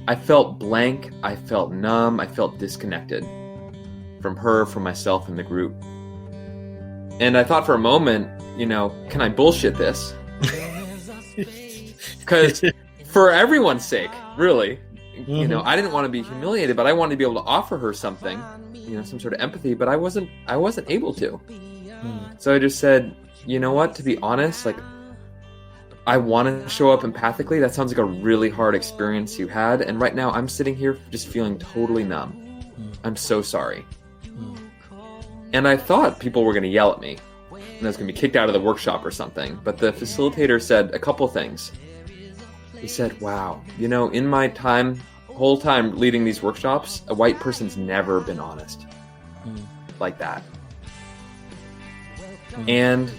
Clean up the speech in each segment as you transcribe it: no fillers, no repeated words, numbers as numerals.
I felt blank, I felt numb, I felt disconnected from her, from myself, and the group. And I thought for a moment, can I bullshit this? Because for everyone's sake, really, I didn't want to be humiliated, but I wanted to be able to offer her something, some sort of empathy, but I wasn't able to. So I just said, you know what, to be honest, like, I want to show up empathically. That sounds like a really hard experience you had. And right now I'm sitting here just feeling totally numb. I'm so sorry. And I thought people were going to yell at me and I was going to be kicked out of the workshop or something. But the facilitator said a couple things. He said, wow, in my whole time leading these workshops, a white person's never been honest like that. And,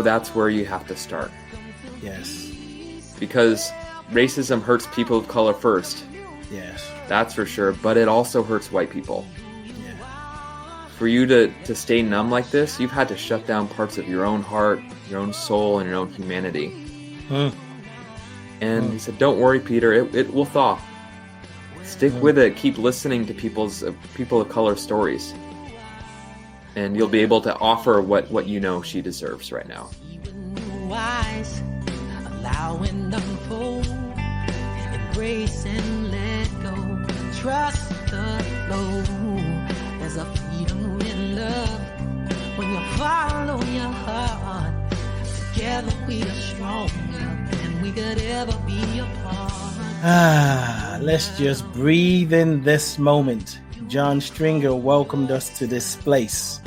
that's where you have to start. Yes. Because racism hurts people of color first. Yes. That's for sure. But it also hurts white people. Yeah. For you to stay numb like this, you've had to shut down parts of your own heart, your own soul, and your own humanity. And he said, don't worry, Peter, it will thaw. Stick with it. Keep listening to people of color stories. And you'll be able to offer what she deserves right now. Allowing unfold, embrace and let go, trust the flow. There's a freedom in love when you follow your heart. Together we are stronger than we could ever be apart. Let's just breathe in this moment. John Stringer welcomed us to this place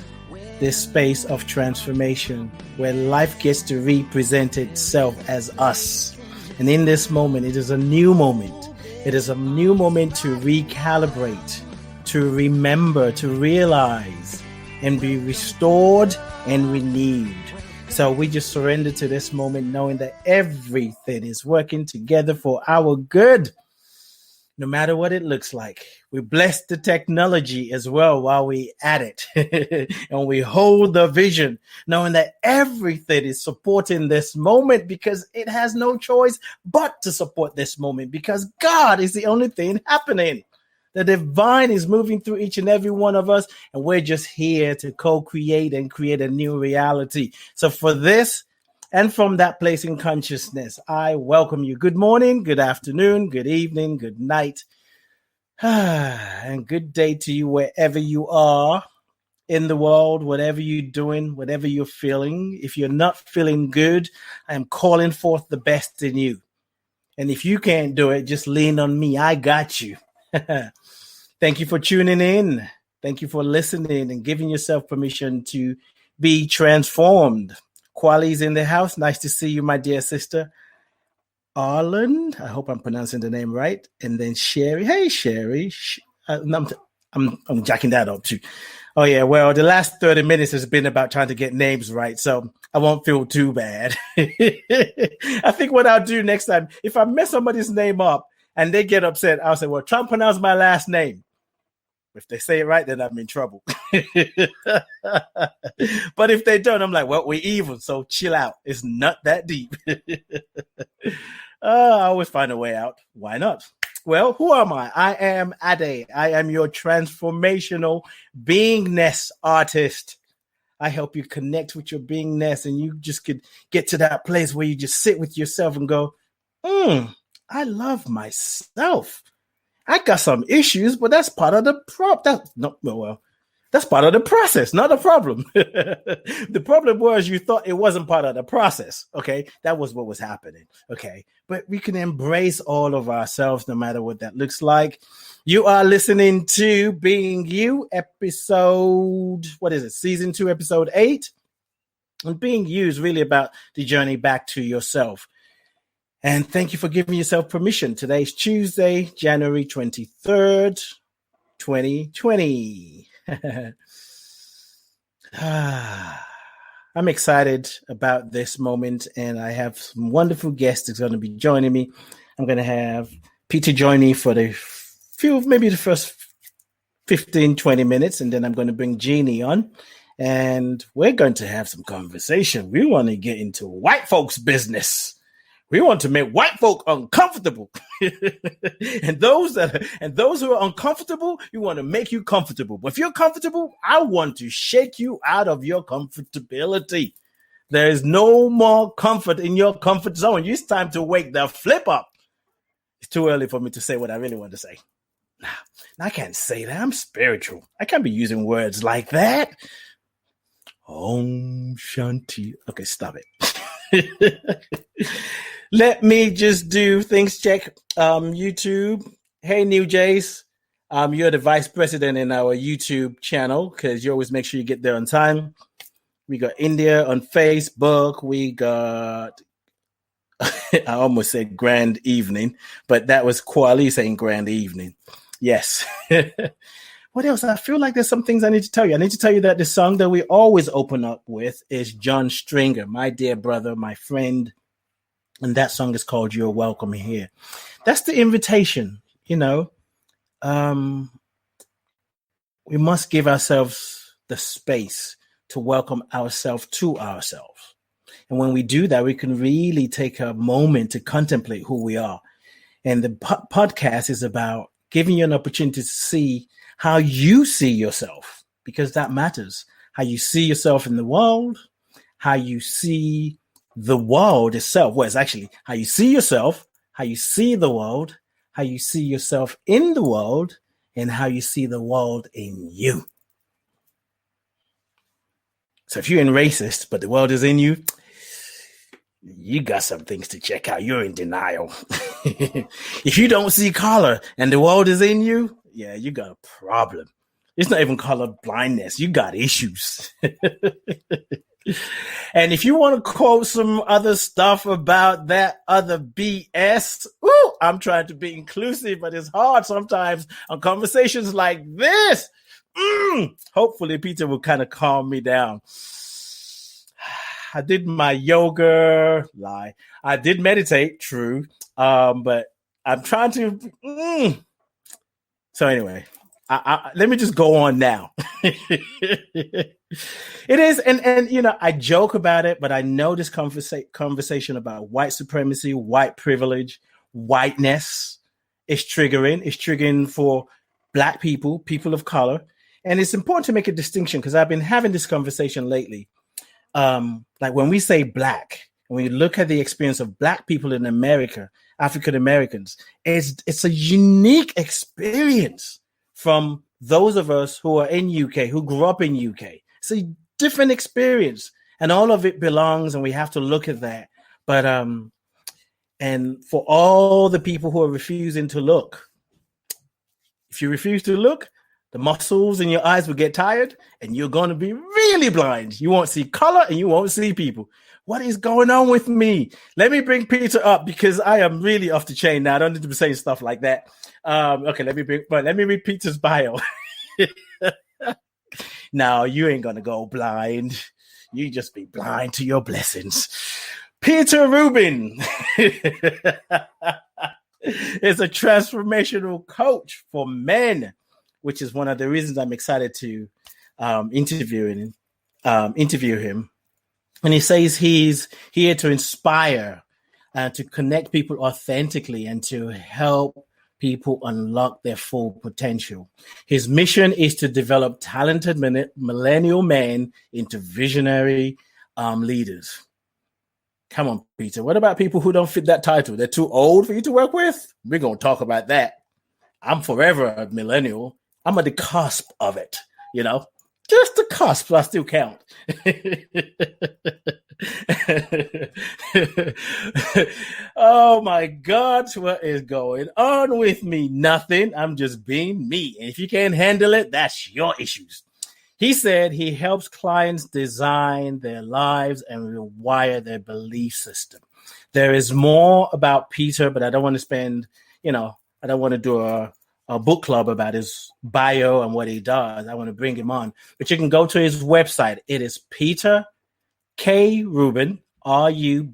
of transformation where life gets to represent itself as us. And in this moment, it is a new moment. It is a new moment to recalibrate, to remember, to realize, and be restored and renewed. So we just surrender to this moment, knowing that everything is working together for our good, no matter what it looks like. We bless the technology as well while we at it. And we hold the vision, knowing that everything is supporting this moment because it has no choice but to support this moment because God is the only thing happening. The divine is moving through each and every one of us, and we're just here to co-create and create a new reality. So for this, and from that place in consciousness, I welcome you. Good morning, good afternoon, good evening, good night, and good day to you wherever you are in the world, whatever you're doing, whatever you're feeling. If you're not feeling good, I am calling forth the best in you. And if you can't do it, just lean on me. I got you. Thank you for tuning in. Thank you for listening and giving yourself permission to be transformed. Kwali's in the house. Nice to see you, my dear sister. Arlen, I hope I'm pronouncing the name right. And then Sherry. Hey, Sherry. I'm jacking that up too. Oh, yeah. Well, the last 30 minutes has been about trying to get names right, so I won't feel too bad. I think what I'll do next time, if I mess somebody's name up and they get upset, I'll say, well, try and pronounce my last name. If they say it right, then I'm in trouble. But if they don't, I'm like, well, we're even, so chill out. It's not that deep. I always find a way out. Why not? Well, who am I? I am Ade. I am your transformational beingness artist. I help you connect with your beingness, and you just could get to that place where you just sit with yourself and go, I love myself. I got some issues, but that's part of the that's part of the process, not a problem. The problem was you thought it wasn't part of the process. Okay. That was what was happening. Okay. But we can embrace all of ourselves, no matter what that looks like. You are listening to Being You, episode, Season 2, episode 8. And Being You is really about the journey back to yourself. And thank you for giving yourself permission. Today's Tuesday, January 23rd, 2020. I'm excited about this moment, and I have some wonderful guests that's going to be joining me. I'm going to have Peter join me for the first 15, 20 minutes, and then I'm going to bring Jennie on, and we're going to have some conversation. We want to get into white folks' business. We want to make white folk uncomfortable. and those who are uncomfortable, we want to make you comfortable. But if you're comfortable, I want to shake you out of your comfortability. There is no more comfort in your comfort zone. It's time to wake the flip up. It's too early for me to say what I really want to say. Now, I can't say that. I'm spiritual. I can't be using words like that. Om Shanti. Okay, stop it. Let me just do things check. YouTube. Hey, New Jays. You're the vice president in our YouTube channel because you always make sure you get there on time. We got India on Facebook. We got, I almost said grand evening, but that was Kuali saying grand evening. Yes. What else? I feel like there's some things I need to tell you. I need to tell you that the song that we always open up with is John Stringer, my dear brother, my friend. And that song is called You're Welcome Here. That's the invitation, you know. We must give ourselves the space to welcome ourselves to ourselves. And when we do that, we can really take a moment to contemplate who we are. And the podcast is about giving you an opportunity to see how you see yourself, because that matters. How you see yourself in the world, how you see the world itself. Well, it's actually how you see yourself, how you see the world, how you see yourself in the world, and how you see the world in you. So if you're in racist, but the world is in you, you got some things to check out. You're in denial. If you don't see color and the world is in you, yeah, you got a problem. It's not even color blindness. You got issues. And if you want to quote some other stuff about that other BS, I'm trying to be inclusive, but it's hard sometimes on conversations like this. Hopefully Peter will kind of calm me down. I did my yoga, lie. I did meditate, true. But I'm trying to. So anyway, let me just go on now. It is, and you know, I joke about it, but I know this conversation about white supremacy, white privilege, whiteness is triggering. It's triggering for Black people, people of color. And it's important to make a distinction because I've been having this conversation lately. Like when we say Black, when you look at the experience of Black people in America, African Americans, it's a unique experience from those of us who are in UK, who grew up in UK. It's a different experience, and all of it belongs, and we have to look at that. But and for all the people who are refusing to look, if you refuse to look, the muscles in your eyes will get tired, and you're going to be really blind. You won't see color, and you won't see people. What is going on with me? Let me bring Peter up because I am really off the chain now. I don't need to be saying stuff like that. Okay, let me read Peter's bio. Now, you ain't going to go blind. You just be blind to your blessings. Peter Rubin is a transformational coach for men, which is one of the reasons I'm excited to interview him. And he says he's here to inspire, to connect people authentically, and to help people unlock their full potential. His mission is to develop talented millennial men into visionary leaders. Come on, Peter. What about people who don't fit that title? They're too old for you to work with? We're going to talk about that. I'm forever a millennial. I'm at the cusp of it, you know? Just the cusp, so I still count. Oh my God, what is going on with me? Nothing. I'm just being me. And if you can't handle it, that's your issues. He said he helps clients design their lives and rewire their belief system. There is more about Peter, but I don't want to spend, I don't want to do a book club about his bio and what he does. I want to bring him on. But you can go to his website. It is Peter K. Rubin, RUBIN.com.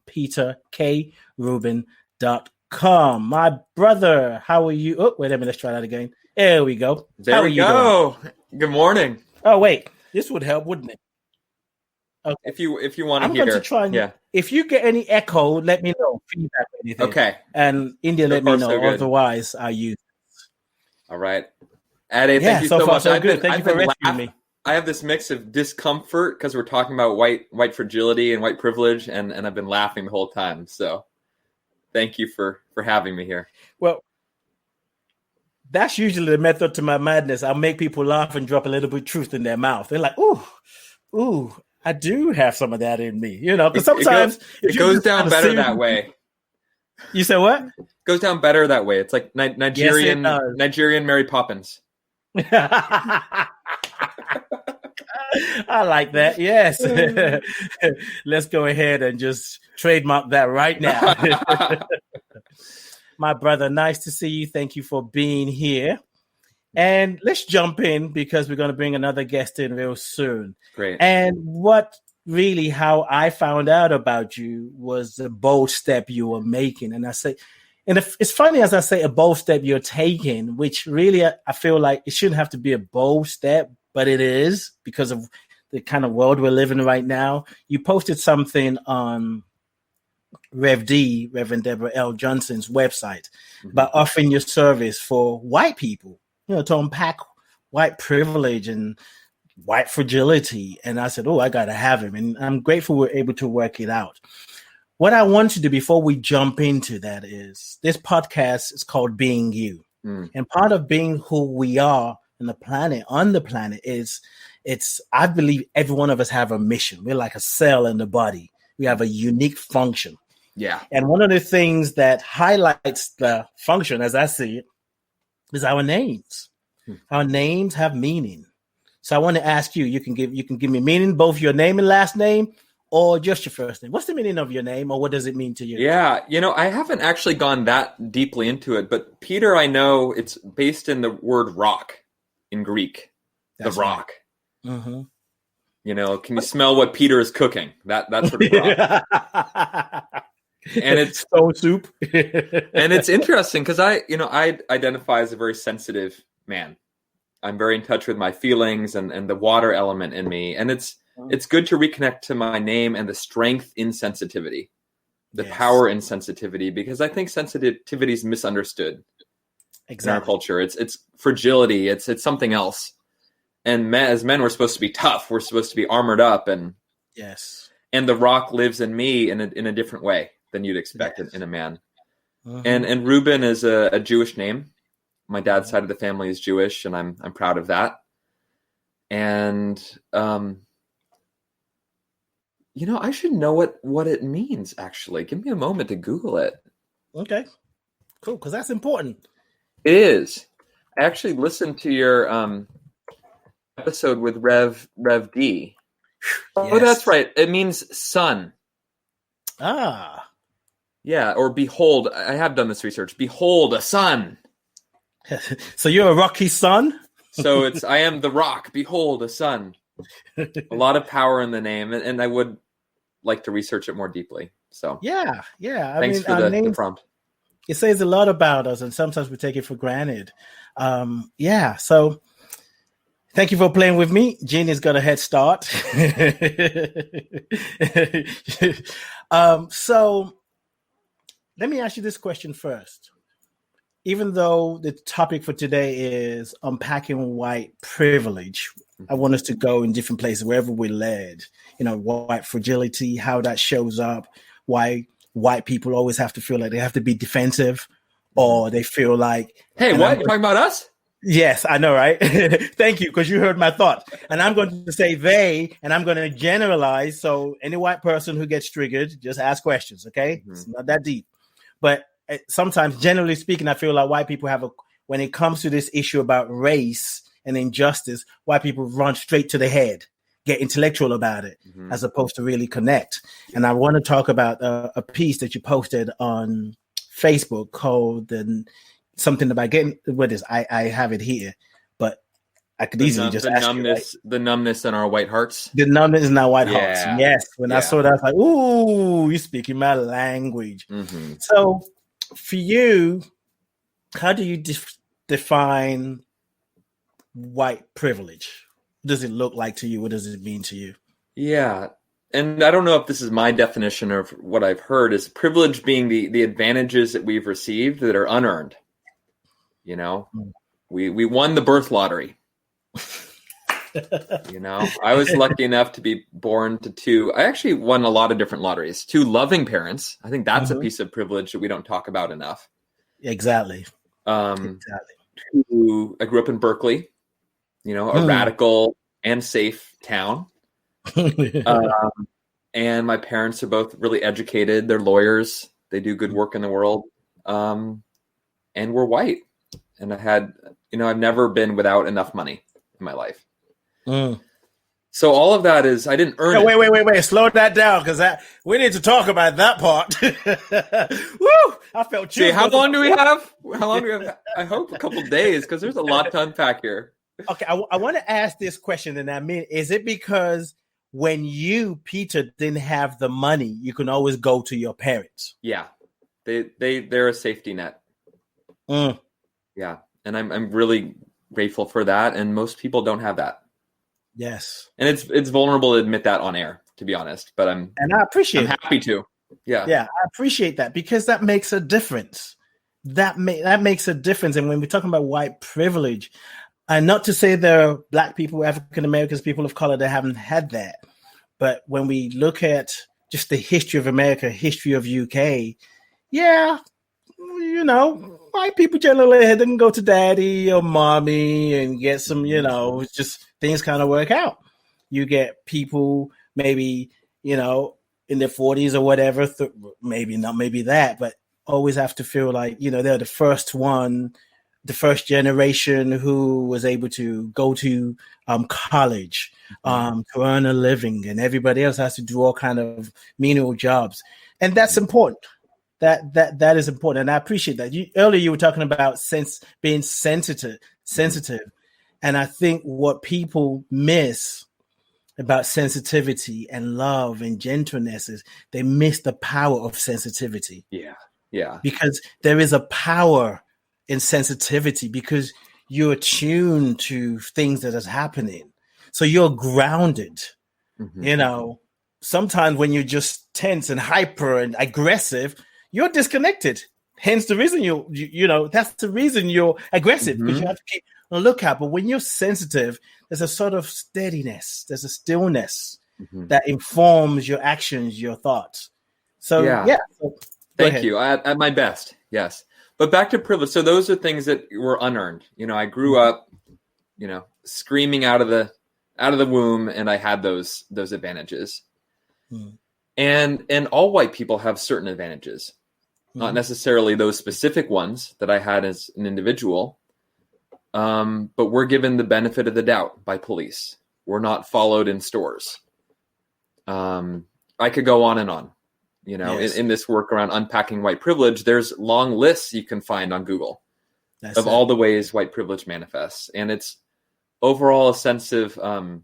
Peter K. Rubin.com. My brother, how are you? Oh, wait a minute. Let's try that again. There we go. There we go. Good morning. Oh, wait. This would help, wouldn't it? Okay. if you want to I'm hear. going to try and if you get any echo, let me know. Feedback or anything. Okay. And India, let me know. So Otherwise, I use. All right. Ade, thank you so so far, much. So good. Thank you for rescuing me. I have this mix of discomfort because we're talking about white fragility and white privilege, and I've been laughing the whole time. So thank you for having me here. Well, that's usually the method to my madness. I'll make people laugh and drop a little bit of truth in their mouth. They're like, ooh, I do have some of that in me. Because sometimes it goes down better that way. You said what? It goes down better that way. It's like Nigerian Mary Poppins. I like that. Yes. Let's go ahead and just trademark that right now. My brother, nice to see you. Thank you for being here. And let's jump in because we're going to bring another guest in real soon. Great. And how I found out about you was the bold step you were making. And it's funny as I say a bold step you're taking, which really I feel like it shouldn't have to be a bold step, but it is because of the kind of world we're living in right now. You posted something on Reverend Deborah L. Johnson's website about offering your service for white people, to unpack white privilege and white fragility. And I said, I got to have him. And I'm grateful we're able to work it out. What I want to do before we jump into that is this podcast is called Being You. And part of being who we are on the planet is I believe every one of us have a mission. We're like a cell in the body. We have a unique function. Yeah. And one of the things that highlights the function, as I see it, is our names. Our names have meaning. So I want to ask you, you can give me meaning, both your name and last name, or just your first name. What's the meaning of your name, or what does it mean to you? Yeah, I haven't actually gone that deeply into it, but Peter, I know it's based in the word rock in Greek. That's the rock. Right. Mm-hmm. Can you smell what Peter is cooking? That sort of rock. And it's soul soup. And it's interesting because I identify as a very sensitive man. I'm very in touch with my feelings and the water element in me. And it's good to reconnect to my name and the strength in sensitivity, the power in sensitivity, because I think sensitivity is misunderstood in our culture. It's fragility. It's something else. And as men, we're supposed to be tough. We're supposed to be armored up. And the rock lives in me in a different way than you'd expect in a man. And Rubin is a Jewish name. My dad's side of the family is Jewish, and I'm proud of that. And I should know what it means. Actually, give me a moment to Google it. Okay, cool, because that's important. It is. I actually listened to your episode with Rev D. Oh, that's right. It means sun. Ah. Yeah, or behold. I have done this research. Behold, a sun. So you're a rocky sun? So I am the rock. Behold, a sun. A lot of power in the name, and I would like to research it more deeply. So yeah. Thanks for the prompt. It says a lot about us, and sometimes we take it for granted. So thank you for playing with me. Jeannie's got a head start. So let me ask you this question first. Even though the topic for today is unpacking white privilege, I want us to go in different places, wherever we're led. White fragility, how that shows up, why white people always have to feel like they have to be defensive, or they feel like, hey, what? You're talking about us? Yes, I know, right? Thank you, because you heard my thought. And I'm going to say they, and I'm going to generalize. So any white person who gets triggered, just ask questions, okay? It's not that deep. But sometimes, generally speaking, I feel like white people when it comes to this issue about race and injustice, white people run straight to the head, get intellectual about it, as opposed to really connect. And I want to talk about a piece that you posted on Facebook called something about getting, what is, I have it here, but I could easily just ask numbness, you, right? The numbness in our white hearts. The numbness in our white hearts. Yes. When I saw that, I was like, ooh, you're speaking my language. So for you, how do you define white privilege? What does it look like to you? What does it mean to you? Yeah. and I don't know if this is my definition of what I've heard, is privilege being the advantages that we've received that are unearned. You know, we won the birth lottery. You know, I was lucky enough to be born to two. I actually won a lot of different lotteries. Two loving parents. I think that's a piece of privilege that we don't talk about enough. Exactly. Exactly. I grew up in Berkeley, you know, a radical and safe town. And my parents are both really educated. They're lawyers. They do good work in the world. And we're white. And I had, you know, I've never been without enough money in my life. So all of that is, I didn't earn it. Wait. Slow that down, because we need to talk about that part. Woo! I felt you. See, how long do we have? I hope a couple days, because there's a lot to unpack here. Okay, I want to ask this question, and I mean, is it because when you, Peter, didn't have the money, you can always go to your parents? Yeah, they're a safety net. Yeah, and I'm really grateful for that, and most people don't have that. Yes, and it's vulnerable to admit that on air, to be honest. But I appreciate. I'm happy to. Yeah, I appreciate that, because that makes a difference. That makes a difference. And when we're talking about white privilege, and not to say there are Black people, African Americans, people of color that haven't had that, but when we look at just the history of America, history of UK, yeah, you know, white people generally didn't go to daddy or mommy and get some, you know, it's just things kind of work out. You get people maybe, you know, in their 40s or whatever, maybe not, maybe that, but always have to feel like, you know, they're the first generation who was able to go to college to earn a living, and everybody else has to do all kind of menial jobs. And that's important. That is important, and I appreciate that. Earlier you were talking about being sensitive, and I think what people miss about sensitivity and love and gentleness is they miss the power of sensitivity. Yeah. Because there is a power in sensitivity, because you're attuned to things that is happening, so you're grounded. You know, sometimes when you're just tense and hyper and aggressive, you're disconnected. Hence the reason you know, that's the reason you're aggressive, because you have to keep a lookout. But when you're sensitive, there's a sort of steadiness, there's a stillness that informs your actions, your thoughts. So yeah. Thank you. At my best, yes. But back to privilege. So those are things that were unearned. You know, I grew up, you know, screaming out of the womb, and I had those advantages. And all white people have certain advantages. Not necessarily those specific ones that I had as an individual, but we're given the benefit of the doubt by police. We're not followed in stores. I could go on and on. You know, in this work around unpacking white privilege, there's long lists you can find on Google of all the ways white privilege manifests. And it's overall a sense of, I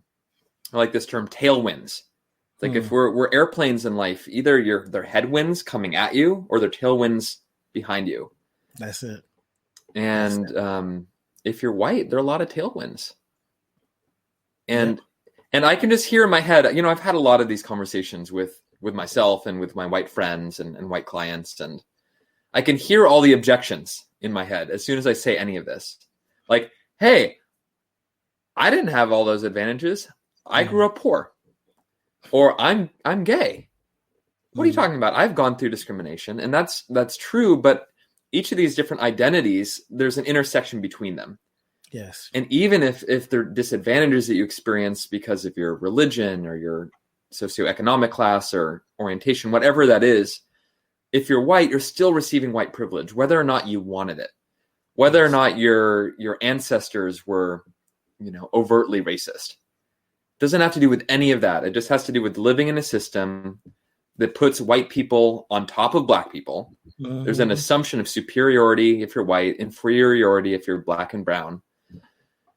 like this term, tailwinds. Like if we're airplanes in life, either they're headwinds coming at you or they're tailwinds behind you. That's it. And if you're white, there are a lot of tailwinds. And I can just hear in my head, you know, I've had a lot of these conversations with myself and with my white friends and white clients. And I can hear all the objections in my head as soon as I say any of this. Like, hey, I didn't have all those advantages. I grew up poor. Or I'm gay. What are you talking about? I've gone through discrimination, and that's true. But each of these different identities, there's an intersection between them. Yes. And even if there are disadvantages that you experience because of your religion or your socioeconomic class or orientation, whatever that is, if you're white, you're still receiving white privilege, whether or not you wanted it, whether or not your ancestors were, you know, overtly racist. Doesn't have to do with any of that. It just has to do with living in a system that puts white people on top of Black people. There's an assumption of superiority if you're white, inferiority if you're Black and brown.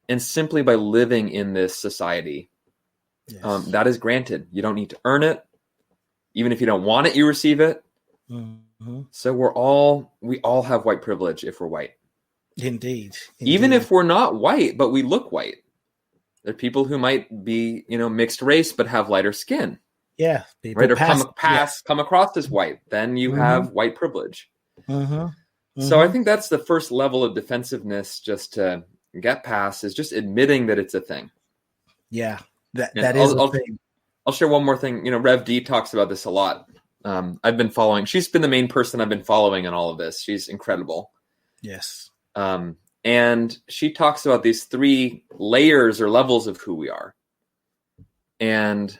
And simply by living in this society, that is granted. You don't need to earn it. Even if you don't want it, you receive it. So we all have white privilege if we're white. Indeed. Even if we're not white, but we look white. There are people who might be, you know, mixed race, but have lighter skin. Yeah, people right? Or pass. come across as white. Then you have white privilege. So I think that's the first level of defensiveness, just to get past, is just admitting that it's a thing. Yeah, that is a thing. I'll share one more thing. Rev D talks about this a lot. I've been following. She's been the main person I've been following in all of this. She's incredible. Yes. And she talks about these 3 layers or levels of who we are. And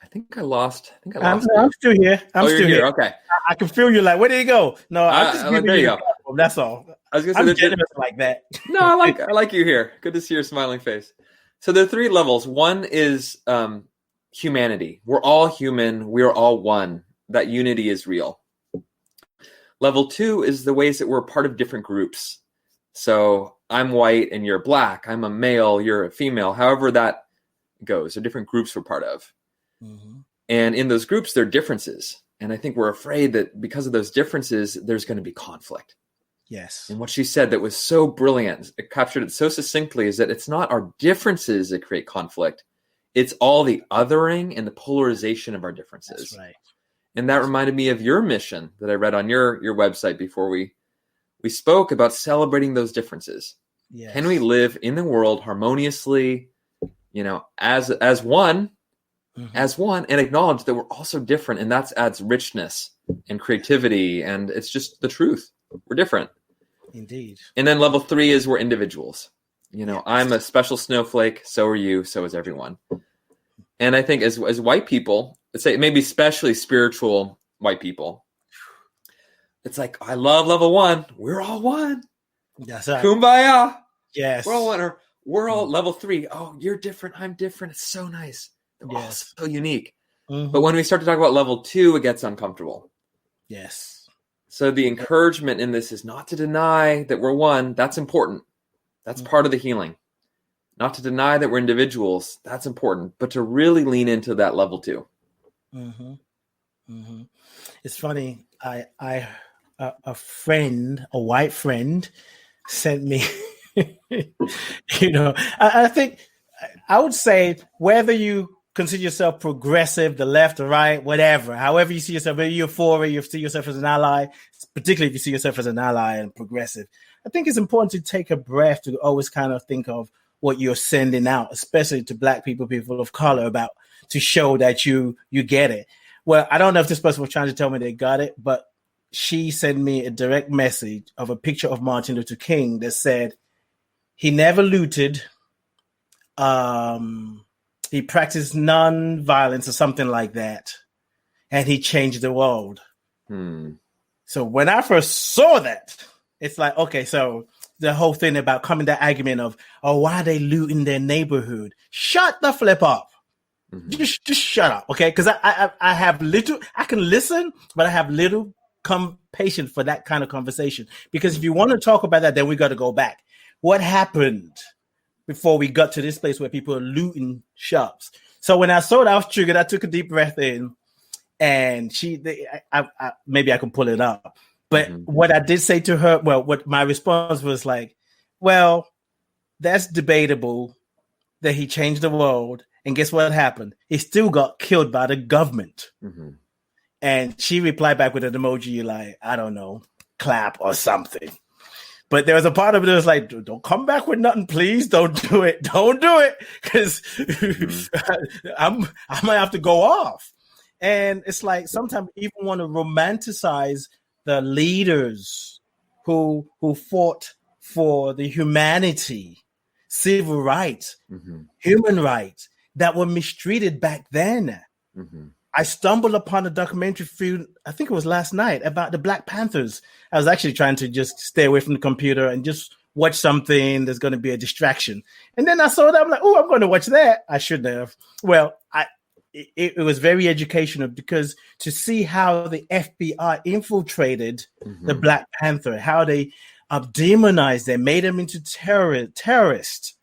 I think I lost. I'm still here. I'm still here. Okay. I can feel you. Like, where did you go? No, I'm just giving you. That's all. I was gonna say, I'm generous like that. No, I like you here. Good to see your smiling face. So there are 3 levels. One is humanity. We're all human. We are all one. That unity is real. Level 2 is the ways that we're part of different groups. So I'm white and you're black. I'm a male, you're a female. However that goes. There are different groups we're part of. And in those groups, there are differences. And I think we're afraid that because of those differences, there's going to be conflict. Yes. And what she said that was so brilliant, it captured it so succinctly, is that it's not our differences that create conflict. It's all the othering and the polarization of our differences. That's right. And that reminded me of your mission that I read on your website before we spoke about celebrating those differences. Yes. Can we live in the world harmoniously, as one, and acknowledge that we're also different, and that adds richness and creativity, and it's just the truth. We're different. Indeed. And then level 3 is we're individuals. I'm a special snowflake. So are you. So is everyone. And I think as white people, let's say maybe especially spiritual white people, it's like, I love level 1. We're all one. That's right. Kumbaya. Yes. We're all one. Or we're all level 3. Oh, you're different. I'm different. It's so nice. We're all so unique. But when we start to talk about level 2, it gets uncomfortable. Yes. So the encouragement in this is not to deny that we're one. That's important. That's part of the healing. Not to deny that we're individuals. That's important. But to really lean into that level 2. It's funny. A friend, a white friend, sent me. I think I would say whether you consider yourself progressive, the left or right, whatever, however you see yourself, whether you're for it, you see yourself as an ally, particularly if you see yourself as an ally and progressive, I think it's important to take a breath to always kind of think of what you're sending out, especially to Black people, people of color, about to show that you get it. Well, I don't know if this person was trying to tell me they got it, but she sent me a direct message of a picture of Martin Luther King that said he never looted. He practiced non-violence or something like that, and he changed the world. So when I first saw that, it's like, okay, so the whole thing about coming to argument of, why are they looting their neighborhood? Shut the flip up. Just shut up, okay? Because I have little, I can listen, but I have little patience for that kind of conversation. Because if you want to talk about that, then we got to go back. What happened before we got to this place where people are looting shops? So when I saw that, I was triggered. I took a deep breath in, and maybe I can pull it up. But what I did say to her, what my response was like, well, that's debatable that he changed the world. And guess what happened? He still got killed by the government. And she replied back with an emoji like, I don't know, clap or something. But there was a part of it that was like, don't come back with nothing, please. Don't do it. Don't do it. Because I might have to go off. And it's like sometimes we even want to romanticize the leaders who fought for the humanity, civil rights, human rights that were mistreated back then. I stumbled upon a documentary film, I think it was last night, about the Black Panthers. I was actually trying to just stay away from the computer and just watch something that's going to be a distraction. And then I saw that. I'm like, I'm going to watch that. I shouldn't have. Well, it was very educational, because to see how the FBI infiltrated the Black Panther, how they demonized them, made them into terrorists.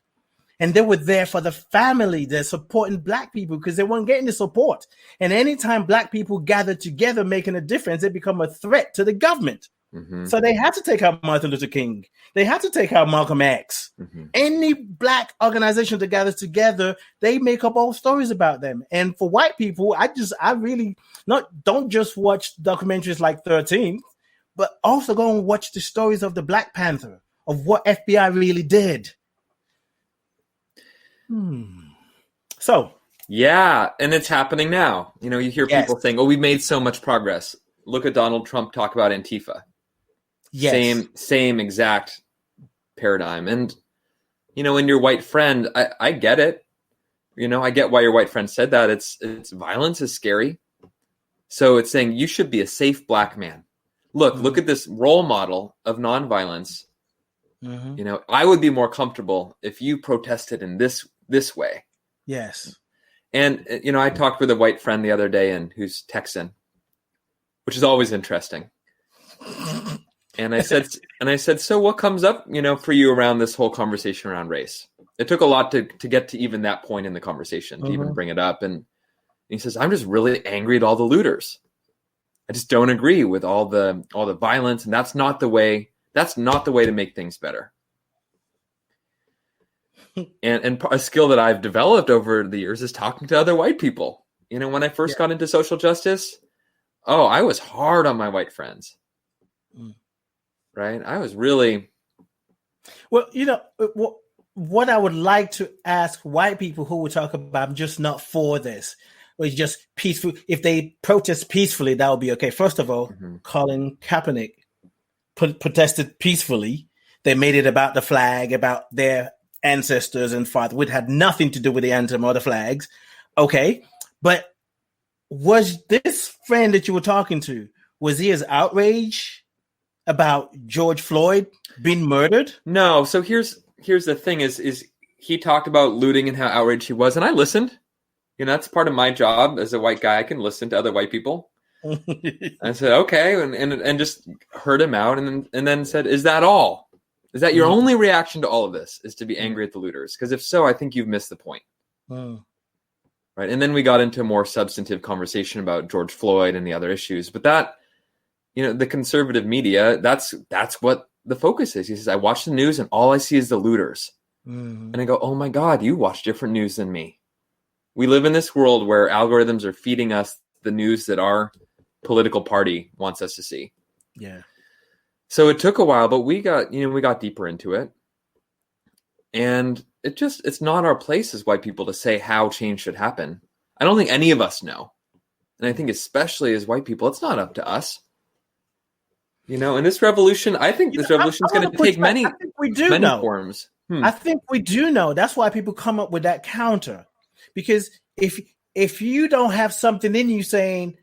And they were there for the family. They're supporting Black people because they weren't getting the support. And anytime Black people gather together making a difference, they become a threat to the government. Mm-hmm. So they had to take out Martin Luther King. They had to take out Malcolm X. Mm-hmm. Any black organization that gathers together, they make up all stories about them. And for white people, I really don't just watch documentaries like 13, but also go and watch the stories of the Black Panther, of what FBI really did. So. Yeah, and it's happening now. You know, you hear Yes. people saying, "Oh, we've made so much progress." Look at Donald Trump talk about Antifa. Yes. Same exact paradigm. And, you know, when your white friend, I get it. You know, I get why your white friend said that. It's violence is scary. So it's saying you should be a safe black man. Look at this role model of nonviolence. Mm-hmm. You know, I would be more comfortable if you protested in this way. Yes. And, you know, I talked with a white friend the other day who's Texan, which is always interesting. And I said, so what comes up, you know, for you around this whole conversation around race? It took a lot to get to even that point in the conversation, to even bring it up. And he says, I'm just really angry at all the looters. I just don't agree with all the violence. And that's not the way to make things better. And a skill that I've developed over the years is talking to other white people. You know, when I first got into social justice, I was hard on my white friends. Right? I was really... Well, you know, what I would like to ask white people who will talk about, I'm just not for this, or it's just peaceful. If they protest peacefully, that would be okay. First of all, Colin Kaepernick protested peacefully. They made it about the flag, about their ancestors and father, which had nothing to do with the anthem or the flags. Okay. But was this friend that you were talking to, was he as outraged about George Floyd being murdered? No. So here's the thing is he talked about looting and how outraged he was. And I listened. You know, that's part of my job as a white guy. I can listen to other white people. I said, okay. And just heard him out and then said, is that all? Is that your only reaction to all of this, is to be angry at the looters? Because if so, I think you've missed the point. Right. And then we got into a more substantive conversation about George Floyd and the other issues. But that, you know, the conservative media, that's what the focus is. He says, I watch the news and all I see is the looters. And I go, oh my God, you watch different news than me. We live in this world where algorithms are feeding us the news that our political party wants us to see. Yeah. So it took a while, but we got deeper into it. And it's not our place as white people to say how change should happen. I don't think any of us know. And I think especially as white people, it's not up to us. You know, and this revolution, I think this revolution is going to take many forms. I think we do know. That's why people come up with that counter. Because if you don't have something in you saying,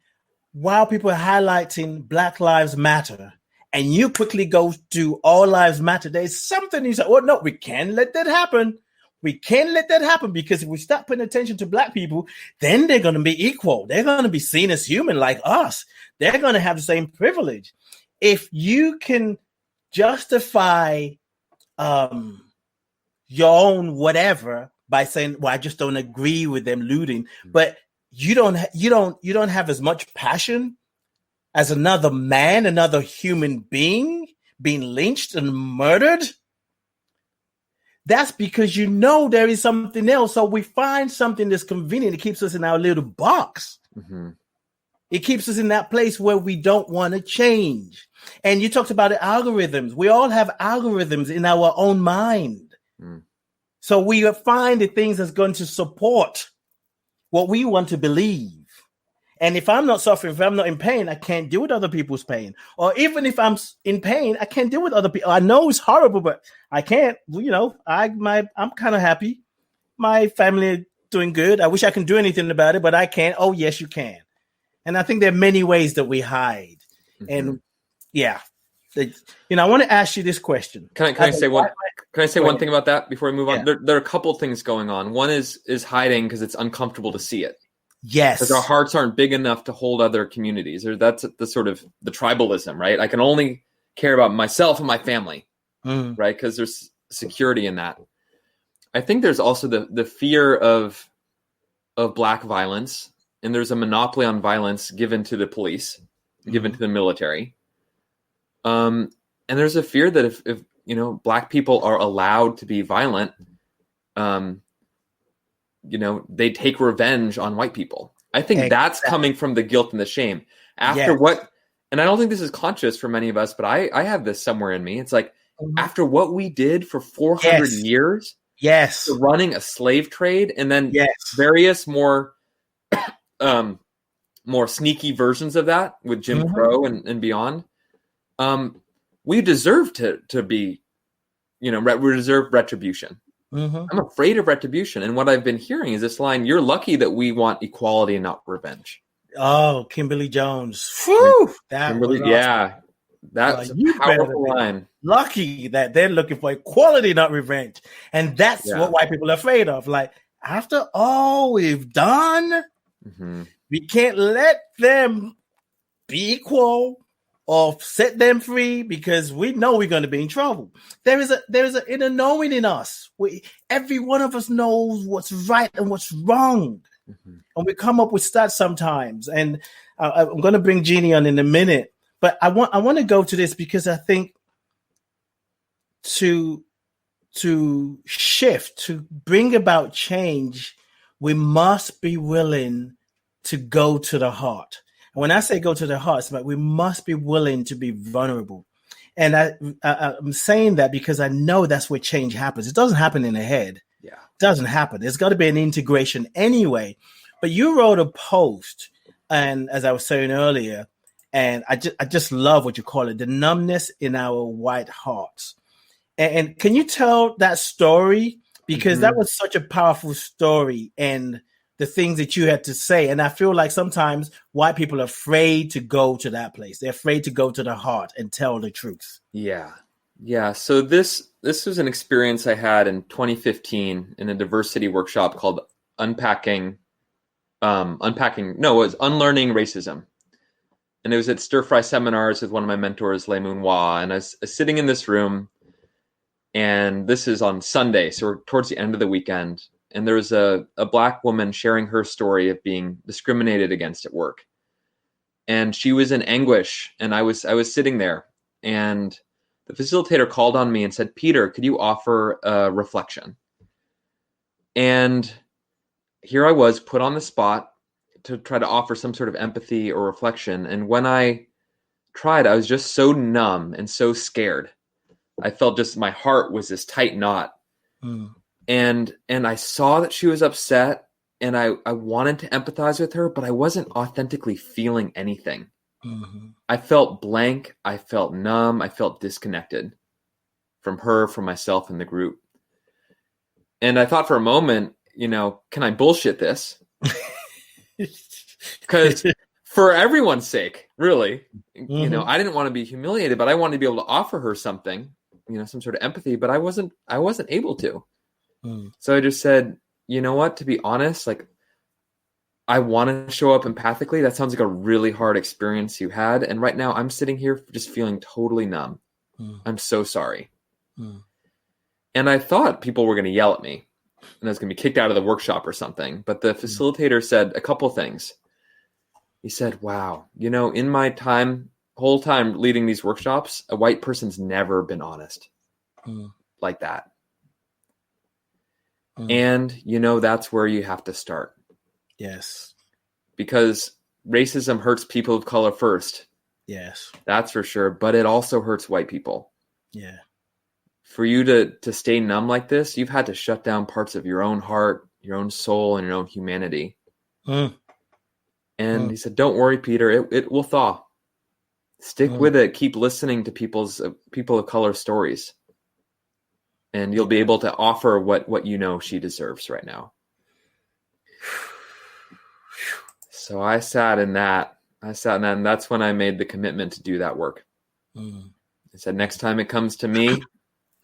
while people are highlighting Black Lives Matter, and you quickly go to All Lives Matter, there's something you say, well, no, we can't let that happen. We can't let that happen, because if we stop paying attention to Black people, then they're going to be equal. They're going to be seen as human like us. They're going to have the same privilege. If you can justify your own whatever by saying, well, I just don't agree with them looting, but you don't have as much passion as another man, another human being being lynched and murdered, that's because you know there is something else. So we find something that's convenient. It keeps us in our little box. It keeps us in that place where we don't want to change. And you talked about the algorithms. We all have algorithms in our own mind. So we find the things that's going to support what we want to believe. And if I'm not suffering, if I'm not in pain, I can't deal with other people's pain. Or even if I'm in pain, I can't deal with other people. I know it's horrible, but I can't. You know, I'm kind of happy. My family is doing good. I wish I can do anything about it, but I can't. Oh, yes, you can. And I think there are many ways that we hide. And yeah, I want to ask you this question. Can I say one thing about that before we move on? There are a couple things going on. One is hiding because it's uncomfortable to see it. Yes. Because our hearts aren't big enough to hold other communities. Or that's the sort of the tribalism, right? I can only care about myself and my family, right? Because there's security in that. I think there's also the fear of Black violence, and there's a monopoly on violence given to the police, given to the military. And there's a fear that if Black people are allowed to be violent, they take revenge on white people. I think that's coming from the guilt and the shame. After what, and I don't think this is conscious for many of us, but I have this somewhere in me. It's like, after what we did for 400 years, running a slave trade, and then various more sneaky versions of that with Jim Crow and beyond, we deserve to be, we deserve retribution. I'm afraid of retribution. And what I've been hearing is this line, you're lucky that we want equality and not revenge. Oh, Kimberly Jones. Whew, that's a powerful line. Lucky that they're looking for equality, not revenge. And that's what white people are afraid of. Like, after all we've done, we can't let them be equal or set them free because we know we're going to be in trouble. There is an inner knowing in us. Every one of us knows what's right and what's wrong. And we come up with stats sometimes. And I'm going to bring Jennie on in a minute. But I want to go to this because I think to shift, to bring about change, we must be willing to go to the heart. And when I say go to the heart, it's like we must be willing to be vulnerable. And I'm saying that because I know that's where change happens. It doesn't happen in the head. Yeah, it doesn't happen. There's got to be an integration anyway. But you wrote a post, and as I was saying earlier, and I just love what you call it, the numbness in our white hearts. And can you tell that story? Because that was such a powerful story, and the things that you had to say. And I feel like sometimes white people are afraid to go to that place. They're afraid to go to the heart and tell the truth. Yeah. Yeah. So this was an experience I had in 2015 in a diversity workshop called Unpacking. It was Unlearning Racism. And it was at Stir Fry Seminars with one of my mentors, Le Moon Wah. And I was sitting in this room, and this is on Sunday. So we're towards the end of the weekend. And there was a Black woman sharing her story of being discriminated against at work. And she was in anguish. And I was sitting there, and the facilitator called on me and said, Peter, could you offer a reflection? And here I was put on the spot to try to offer some sort of empathy or reflection. And when I tried, I was just so numb and so scared. I felt just my heart was this tight knot. And I saw that she was upset, and I wanted to empathize with her, but I wasn't authentically feeling anything. I felt blank. I felt numb. I felt disconnected from her, from myself, and the group. And I thought for a moment, can I bullshit this? Because for everyone's sake, really, I didn't want to be humiliated, but I wanted to be able to offer her something, some sort of empathy, but I wasn't able to. So I just said, you know what, to be honest, like, I want to show up empathically. That sounds like a really hard experience you had. And right now I'm sitting here just feeling totally numb. I'm so sorry. And I thought people were going to yell at me and I was going to be kicked out of the workshop or something. But the facilitator said a couple things. He said, wow, in my whole time leading these workshops, a white person's never been honest like that. And, that's where you have to start. Yes. Because racism hurts people of color first. Yes. That's for sure. But it also hurts white people. Yeah. For you to stay numb like this, you've had to shut down parts of your own heart, your own soul, and your own humanity. And he said, don't worry, Peter, it will thaw. Stick with it. Keep listening to people of color stories. And you'll be able to offer what she deserves right now. So I sat in that, and that's when I made the commitment to do that work. I said, next time it comes to me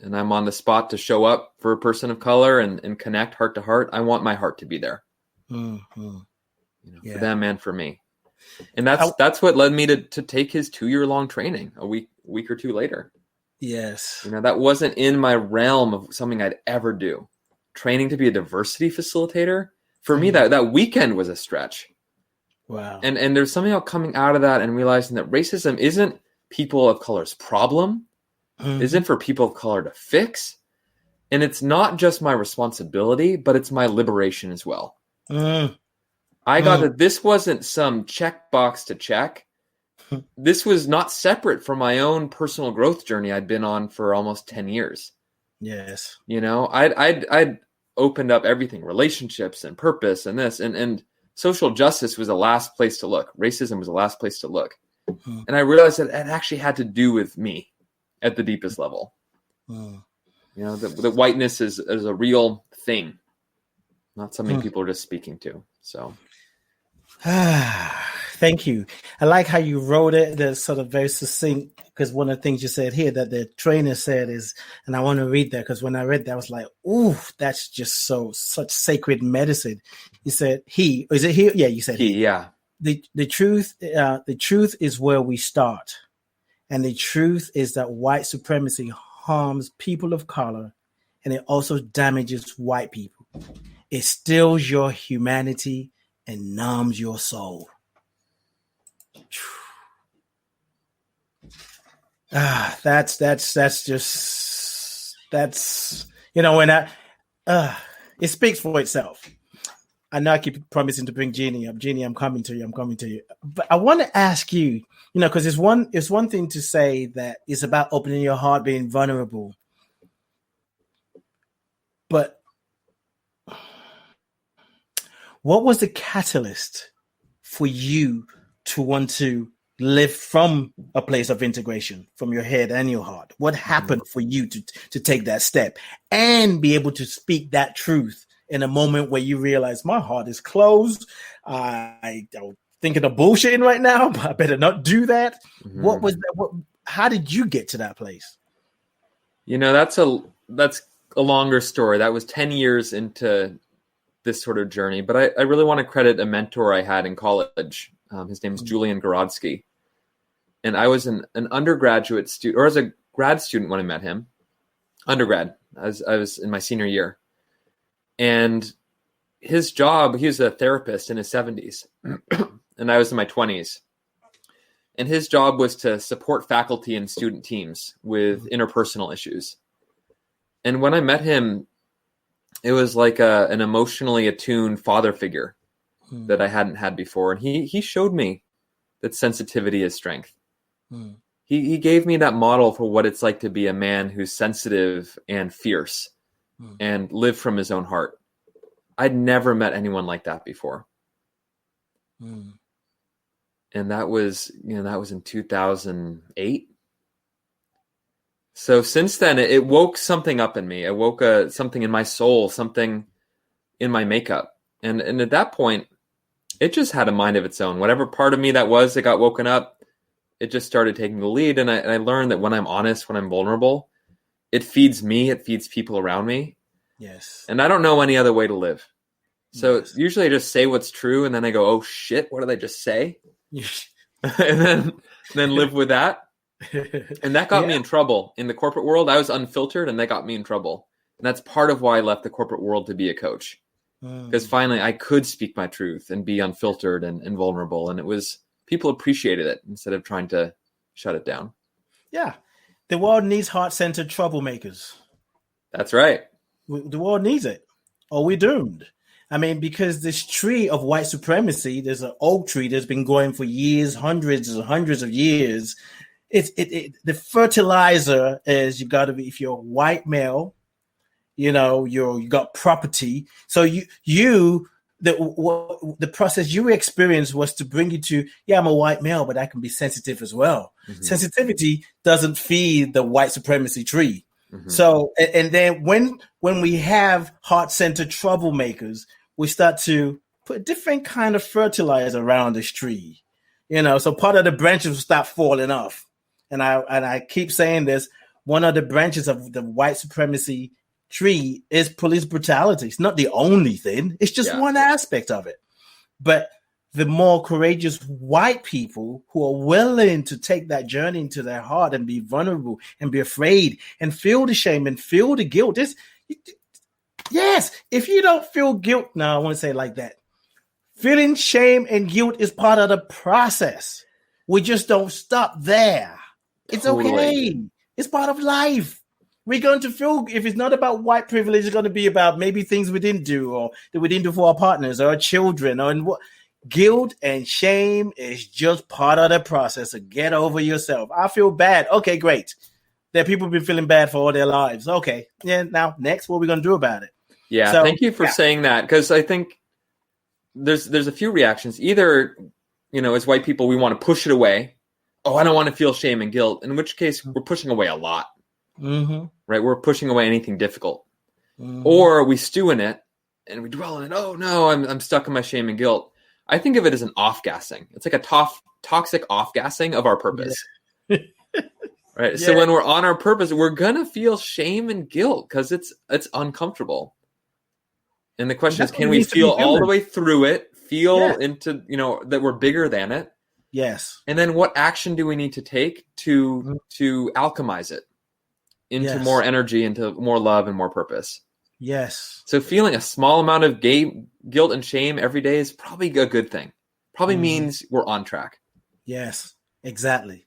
and I'm on the spot to show up for a person of color and connect heart to heart, I want my heart to be there. For them and for me. And that's what led me to take his 2-year-long training a week or two later. Yes. That wasn't in my realm of something I'd ever do. Training to be a diversity facilitator, for me, that weekend was a stretch. Wow. And there's something coming out of that and realizing that racism isn't people of color's problem, isn't for people of color to fix. And it's not just my responsibility, but it's my liberation as well. I got that this wasn't some checkbox to check. This was not separate from my own personal growth journey I'd been on for almost 10 years. Yes. You know, I'd opened up everything, relationships and purpose and this, and social justice was the last place to look. Racism was the last place to look. And I realized that it actually had to do with me at the deepest level. You know, the whiteness is a real thing, not something people are just speaking to. So, thank you. I like how you wrote it. That's sort of very succinct, because one of the things you said here that the trainer said is, and I want to read that because when I read that, I was like, ooh, that's just such sacred medicine. You said is it he? Yeah, you said he. Yeah. The truth is where we start, and the truth is that white supremacy harms people of color, and it also damages white people. It steals your humanity and numbs your soul. That's you know, when it speaks for itself. I know I keep promising to bring Jennie up. Jennie, I'm coming to you. But I want to ask you, you know, because it's one thing to say that it's about opening your heart, being vulnerable. But what was the catalyst for you to want to live from a place of integration, from your head and your heart? What happened for you to take that step and be able to speak that truth in a moment where you realize my heart is closed? I'm thinking of bullshitting right now, but I better not do that. What was that? How did you get to that place? You know, that's a longer story. That was 10 years into this sort of journey, but I really want to credit a mentor I had in college. His name is Julian Gorodsky. And I was an undergraduate student, or as a grad student when I met him, undergrad, as I was in my senior year. And his job, he was a therapist in his 70s, and I was in my 20s. And his job was to support faculty and student teams with interpersonal issues. And when I met him, it was like an emotionally attuned father figure that I hadn't had before. And he showed me that sensitivity is strength. He gave me that model for what it's like to be a man who's sensitive and fierce and live from his own heart. I'd never met anyone like that before. And that was in 2008. So since then, it woke something up in me. It woke something in my soul, something in my makeup. And at that point, it just had a mind of its own. Whatever part of me that got woken up, it just started taking the lead. And I learned that when I'm honest, when I'm vulnerable, it feeds me, it feeds people around me. Yes. And I don't know any other way to live. So usually I just say what's true, and then I go, oh shit, what did I just say? and then live with that. And that got me in trouble in the corporate world. I was unfiltered, and that got me in trouble. And that's part of why I left the corporate world to be a coach. Because finally I could speak my truth and be unfiltered and vulnerable. And people appreciated it instead of trying to shut it down. Yeah. The world needs heart-centered troublemakers. That's right. The world needs it, or we're doomed. I mean, because this tree of white supremacy, there's an oak tree that's been growing for years, hundreds and hundreds of years. The fertilizer is, you got to be, if you're a white male, you know, you got property. So the process you experienced was to bring you to, I'm a white male, but I can be sensitive as well. Sensitivity doesn't feed the white supremacy tree. So, and then when we have heart-centered troublemakers, we start to put different kind of fertilizer around this tree, you know, so part of the branches will start falling off. And I keep saying this, one of the branches of the white supremacy tree is police brutality. It's not the only thing. It's just one aspect of it. But the more courageous white people who are willing to take that journey into their heart and be vulnerable and be afraid and feel the shame and feel the guilt. Yes, if you don't feel guilt, no, I want to say it like that. Feeling shame and guilt is part of the process. We just don't stop there. It's Totally. okay. It's part of life. We're going to feel, if it's not about white privilege, it's going to be about maybe things we didn't do or that we didn't do for our partners or our children. Or what guilt and shame is just part of the process. So get over yourself. I feel bad. Okay, great. There are people who've been feeling bad for all their lives. Okay. Yeah. Now, next, what are we going to do about it? Yeah. So, thank you for saying that, because I think there's a few reactions. Either, as white people, we want to push it away. Oh, I don't want to feel shame and guilt. In which case, we're pushing away a lot. Mm-hmm. Right? We're pushing away anything difficult. Mm-hmm. Or we stew in it and we dwell in it. Oh, no, I'm stuck in my shame and guilt. I think of it as an off-gassing. It's like a toxic off-gassing of our purpose. Yeah. Right? Yeah. So when we're on our purpose, we're going to feel shame and guilt because it's uncomfortable. And the question is, can we feel all the way through it, feel into, that we're bigger than it? Yes. And then what action do we need to take to alchemize it into more energy, into more love and more purpose? Yes. So feeling a small amount of guilt and shame every day is probably a good thing. Probably means we're on track. Yes, exactly.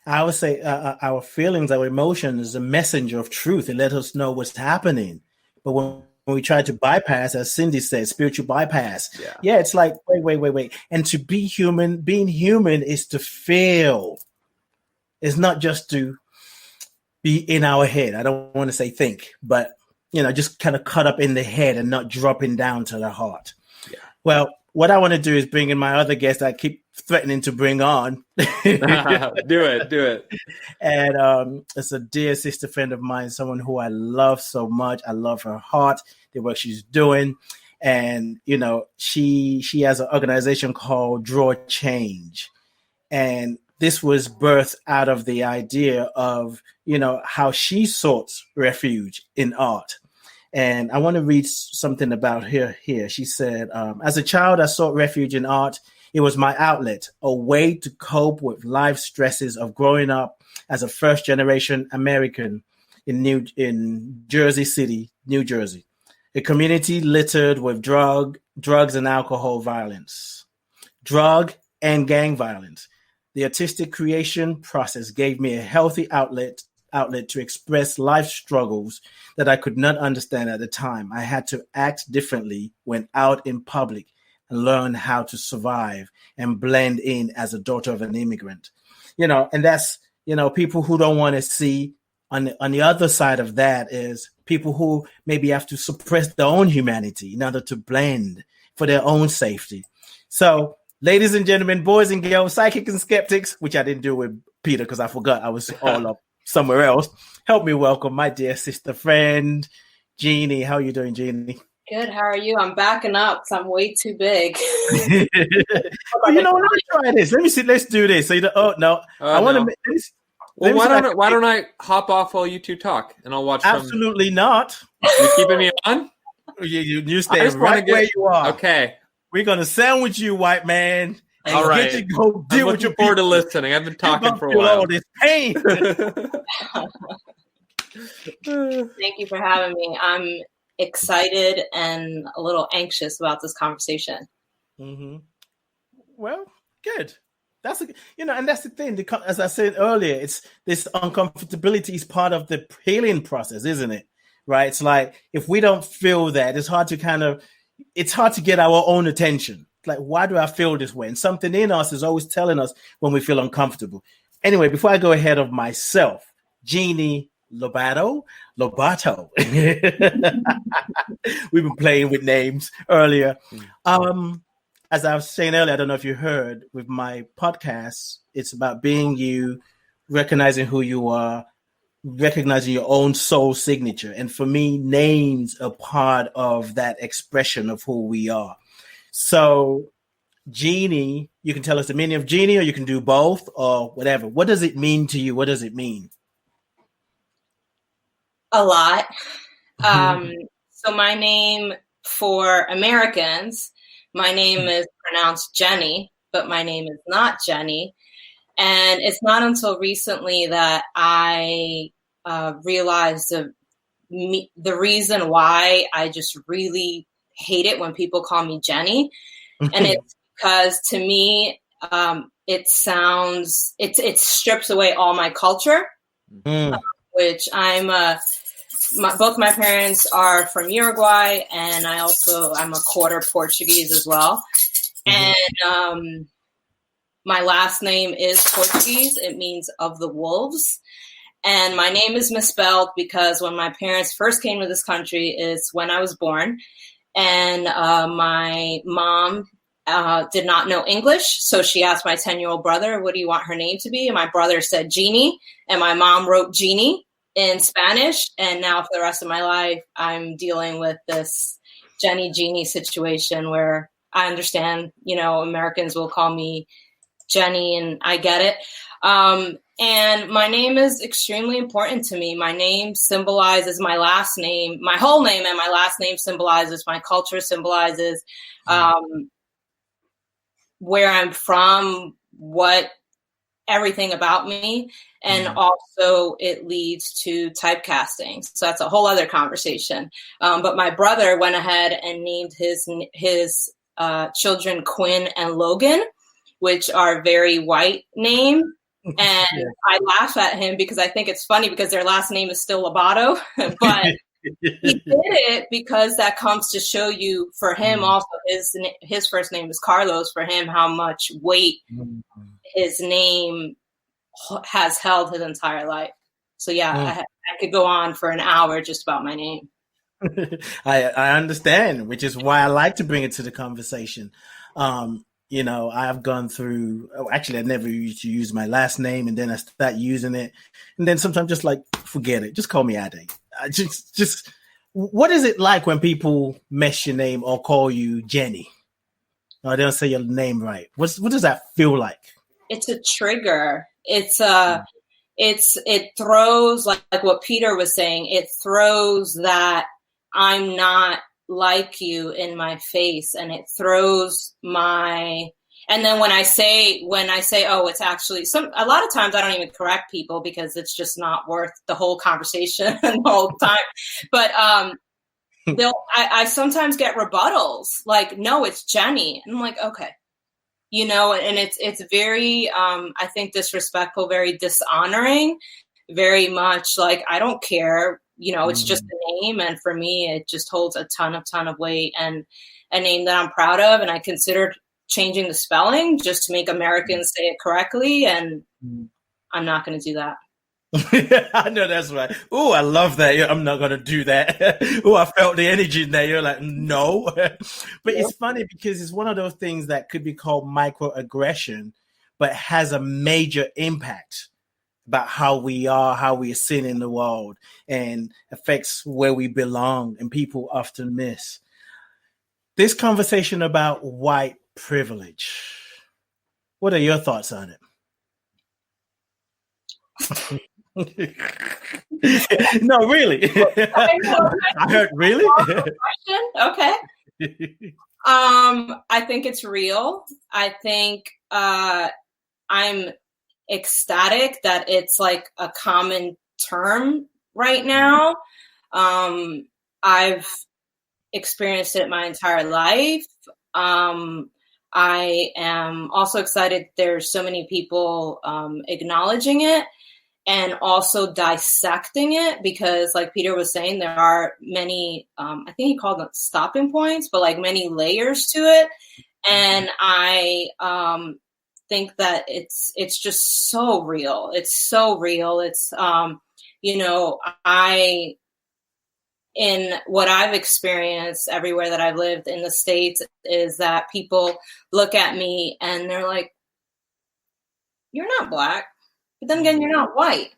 I would say our feelings, our emotion is a messenger of truth. It lets us know what's happening. But when we try to bypass, as Cindy said, spiritual bypass. Yeah, it's like, wait. And to be human, being human is to feel. It's not just to be in our head. I don't want to say think, but, just kind of caught up in the head and not dropping down to the heart. Yeah. Well, what I want to do is bring in my other guest I keep threatening to bring on. Do it. And it's a dear sister friend of mine, someone who I love so much. I love her heart, the work she's doing. And, she has an organization called Drawchange. And this was birthed out of the idea of, how she sought refuge in art. And I want to read something about her here. She said, as a child, I sought refuge in art. It was my outlet, a way to cope with life stresses of growing up as a first-generation American in Jersey City, New Jersey, a community littered with drugs and alcohol violence, drug and gang violence. The artistic creation process gave me a healthy outlet to express life struggles that I could not understand at the time. I had to act differently when out in public and learn how to survive and blend in as a daughter of an immigrant. And that's, people who don't want to see on the other side of that is people who maybe have to suppress their own humanity in order to blend for their own safety. So, ladies and gentlemen, boys and girls, psychic and skeptics, which I didn't do with Peter because I forgot I was all up somewhere else. Help me welcome my dear sister friend, Jennie. How are you doing, Jennie? Good. How are you? I'm backing up because I'm way too big. Let me try this. Let me see. Let's do this. So I want to make this. Well, why don't I hop off while you two talk and I'll watch? Absolutely not. You keeping me on? You stay right where you are. Okay. We're gonna sandwich you, white man. And all right. Get you go deal with your forward to listening. I've been talking for a while. All this pain. Thank you for having me. I'm excited and a little anxious about this conversation. Mm-hmm. Well, good. That's and that's the thing. As I said earlier, it's this uncomfortability is part of the healing process, isn't it? Right? It's like if we don't feel that, it's hard to get our own attention. Like, why do I feel this way? And something in us is always telling us when we feel uncomfortable. Anyway, before I go ahead of myself, Jennie Lobato. We've been playing with names earlier. As I was saying earlier, I don't know if you heard with my podcast, it's about being you, recognizing who you are, recognizing your own soul signature. And for me, names are part of that expression of who we are. So, Jennie, you can tell us the meaning of Jennie, or you can do both, or whatever. What does it mean to you? What does it mean? A lot. So my name for Americans, my name is pronounced Jennie, but my name is not Jennie. And it's not until recently that I realized the reason why I just really hate it when people call me Jennie. And it's because to me, it sounds, it strips away all my culture, which both my parents are from Uruguay, and I'm a quarter Portuguese as well. And my last name is Portuguese. It means of the wolves. And my name is misspelled because when my parents first came to this country is when I was born. And my mom did not know English. So she asked my 10-year-old brother, what do you want her name to be? And my brother said Jeannie. And my mom wrote Jeannie in Spanish. And now for the rest of my life, I'm dealing with this Jennie Jeannie situation where I understand, Americans will call me Jennie, and I get it. And my name is extremely important to me. My name symbolizes my last name. My whole name and my last name symbolizes my culture, symbolizes where I'm from, everything about me. And also it leads to typecasting. So that's a whole other conversation. But my brother went ahead and named his children Quinn and Logan, which are very white names. And I laugh at him because I think it's funny because their last name is still Lobato, but he did it because that comes to show you for him also his first name is Carlos, for him how much weight his name has held his entire life. So I could go on for an hour just about my name. I understand, which is why I like to bring it to the conversation. I've gone through, actually, I never used to use my last name, and then I start using it. And then sometimes just like, forget it. Just call me Ade. Just, what is it like when people mess your name or call you Jennie? Or they don't say your name right. What does that feel like? It's a trigger. It throws, like what Peter was saying, it throws that I'm not like you in my face, and it throws and then when I say, oh, it's actually a lot of times I don't even correct people because it's just not worth the whole conversation the whole time. But I sometimes get rebuttals like, no, it's Jennie. And I'm like, okay, and it's very, I think disrespectful, very dishonoring, very much like, I don't care. It's just a name. And for me, it just holds a ton of weight, and a name that I'm proud of. And I considered changing the spelling just to make Americans say it correctly. And I'm not going to do that. I know that's right. Oh, I love that. I'm not going to do that. Oh, I felt the energy in there. You're like, no. But it's funny because it's one of those things that could be called microaggression, but has a major impact about how we are seen in the world, and affects where we belong, and people often miss. This conversation about white privilege, what are your thoughts on it? No, really. I heard really. Okay. I think it's real. I think I'm ecstatic that it's like a common term right now. I've experienced it my entire life. I am also excited there's so many people acknowledging it and also dissecting it, because like Peter was saying, there are many, I think he called them stopping points, but like many layers to it. And I think that it's just so real. It's so real. It's, in what I've experienced everywhere that I've lived in the States is that people look at me and they're like, you're not Black, but then again, you're not white.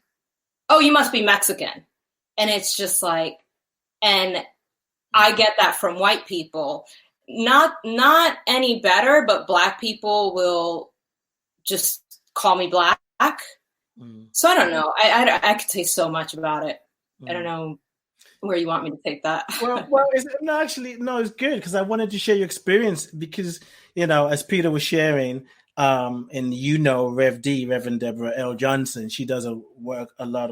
Oh, you must be Mexican. And it's just like, and I get that from white people, not any better, but Black people will just call me Black. So I don't know. I could say so much about it. I don't know where you want me to take that. well, it's good, because I wanted to share your experience, because, as Peter was sharing, and Reverend Deborah L. Johnson, she does a lot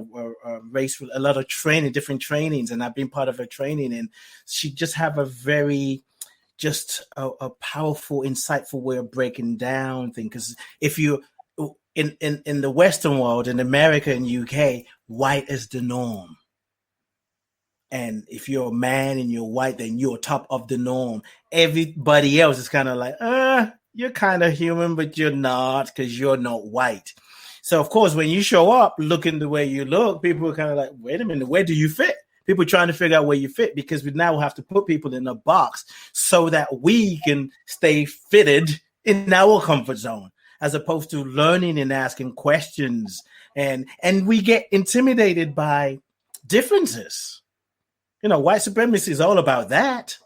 of training, different trainings, and I've been part of her training, and she just have a very just a powerful, insightful way of breaking down things. Because if you in the Western world, in America and UK, white is the norm. And if you're a man and you're white, then you're top of the norm. Everybody else is kind of like, you're kind of human, but you're not, because you're not white. So, of course, when you show up looking the way you look, people are kind of like, wait a minute, where do you fit? People trying to figure out where you fit, because we now have to put people in a box so that we can stay fitted in our comfort zone, as opposed to learning and asking questions. And we get intimidated by differences. White supremacy is all about that.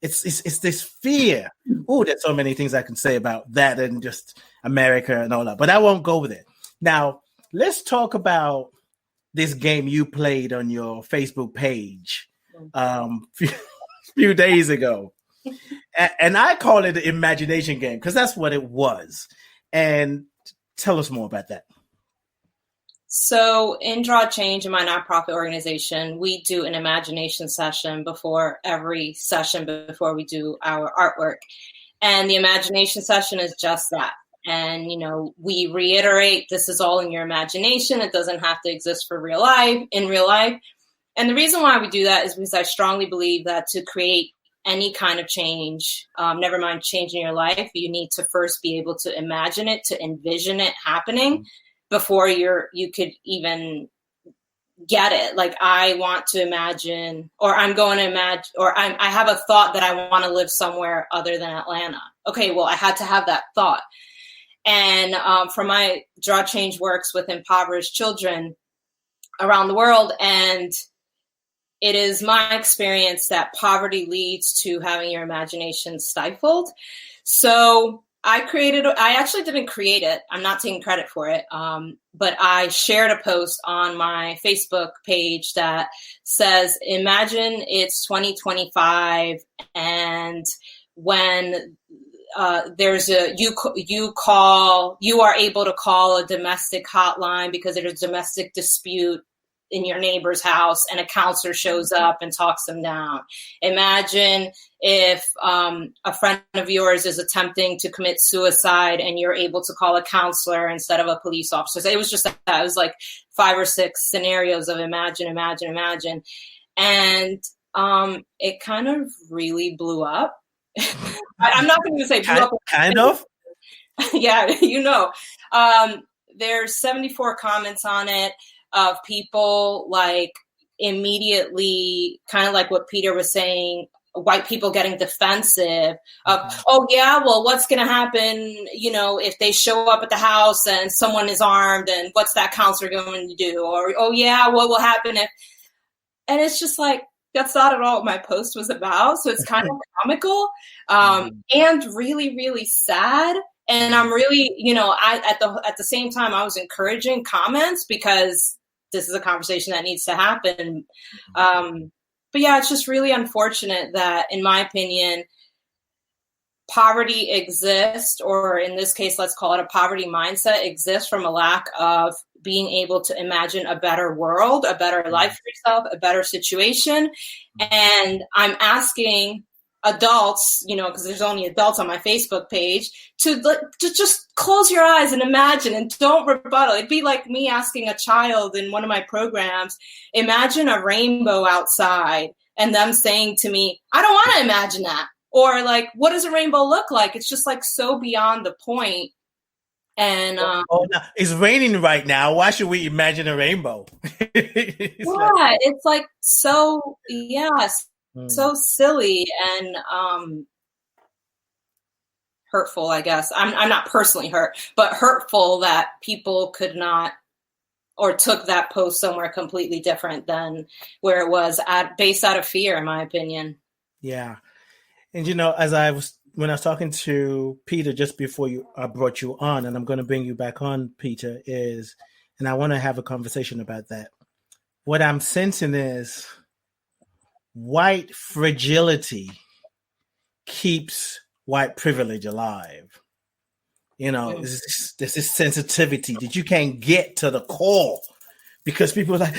It's this fear. Oh, there's so many things I can say about that and just America and all that, but I won't go with it. Now, let's talk about this game you played on your Facebook page few days ago. And I call it the imagination game because that's what it was. And tell us more about that. So in Drawchange, in my nonprofit organization, we do an imagination session before every session, before we do our artwork. And the imagination session is just that. And, we reiterate, this is all in your imagination. It doesn't have to exist in real life. And the reason why we do that is because I strongly believe that to create any kind of change, never mind changing your life, you need to first be able to imagine it, to envision it happening before you could even get it. Like, I want to imagine, or I'm going to imagine, or I have a thought that I want to live somewhere other than Atlanta. Okay, well, I had to have that thought. And for my Drawchange works with impoverished children around the world. And it is my experience that poverty leads to having your imagination stifled. So I actually didn't create it. I'm not taking credit for it. But I shared a post on my Facebook page that says, imagine it's 2025 and when there's you are able to call a domestic hotline because there's a domestic dispute in your neighbor's house and a counselor shows up and talks them down. Imagine if a friend of yours is attempting to commit suicide and you're able to call a counselor instead of a police officer. So it was just that. It was like 5 or 6 scenarios of imagine. And it kind of really blew up. I'm not going to say blew up. Kind of? Yeah, there's 74 comments on it of people like immediately, kind of like what Peter was saying, white people getting defensive of, oh yeah, well, what's going to happen, if they show up at the house and someone is armed, and what's that counselor going to do? Or, oh yeah, what will happen if, and it's just like, that's not at all what my post was about. So it's kind of comical and really, really sad. And I'm really, at the same time, I was encouraging comments because this is a conversation that needs to happen. But yeah, it's just really unfortunate that, in my opinion, poverty exists, or in this case, let's call it a poverty mindset exists from a lack of being able to imagine a better world, a better life for yourself, a better situation. And I'm asking adults, because there's only adults on my Facebook page, to just close your eyes and imagine and don't rebuttal. It'd be like me asking a child in one of my programs, imagine a rainbow outside, and them saying to me, I don't want to imagine that. Or like, what does a rainbow look like? It's just like so beyond the point. And no, it's raining right now. Why should we imagine a rainbow? It's like so, so silly and hurtful, I guess. I'm not personally hurt, but hurtful that people could not, or took that post somewhere completely different than where it was based out of fear, in my opinion. Yeah. And, when I was talking to Peter just before I brought you on, and I'm going to bring you back on, Peter, and I want to have a conversation about that. What I'm sensing is white fragility keeps white privilege alive. There's this sensitivity that you can't get to the core because people are like,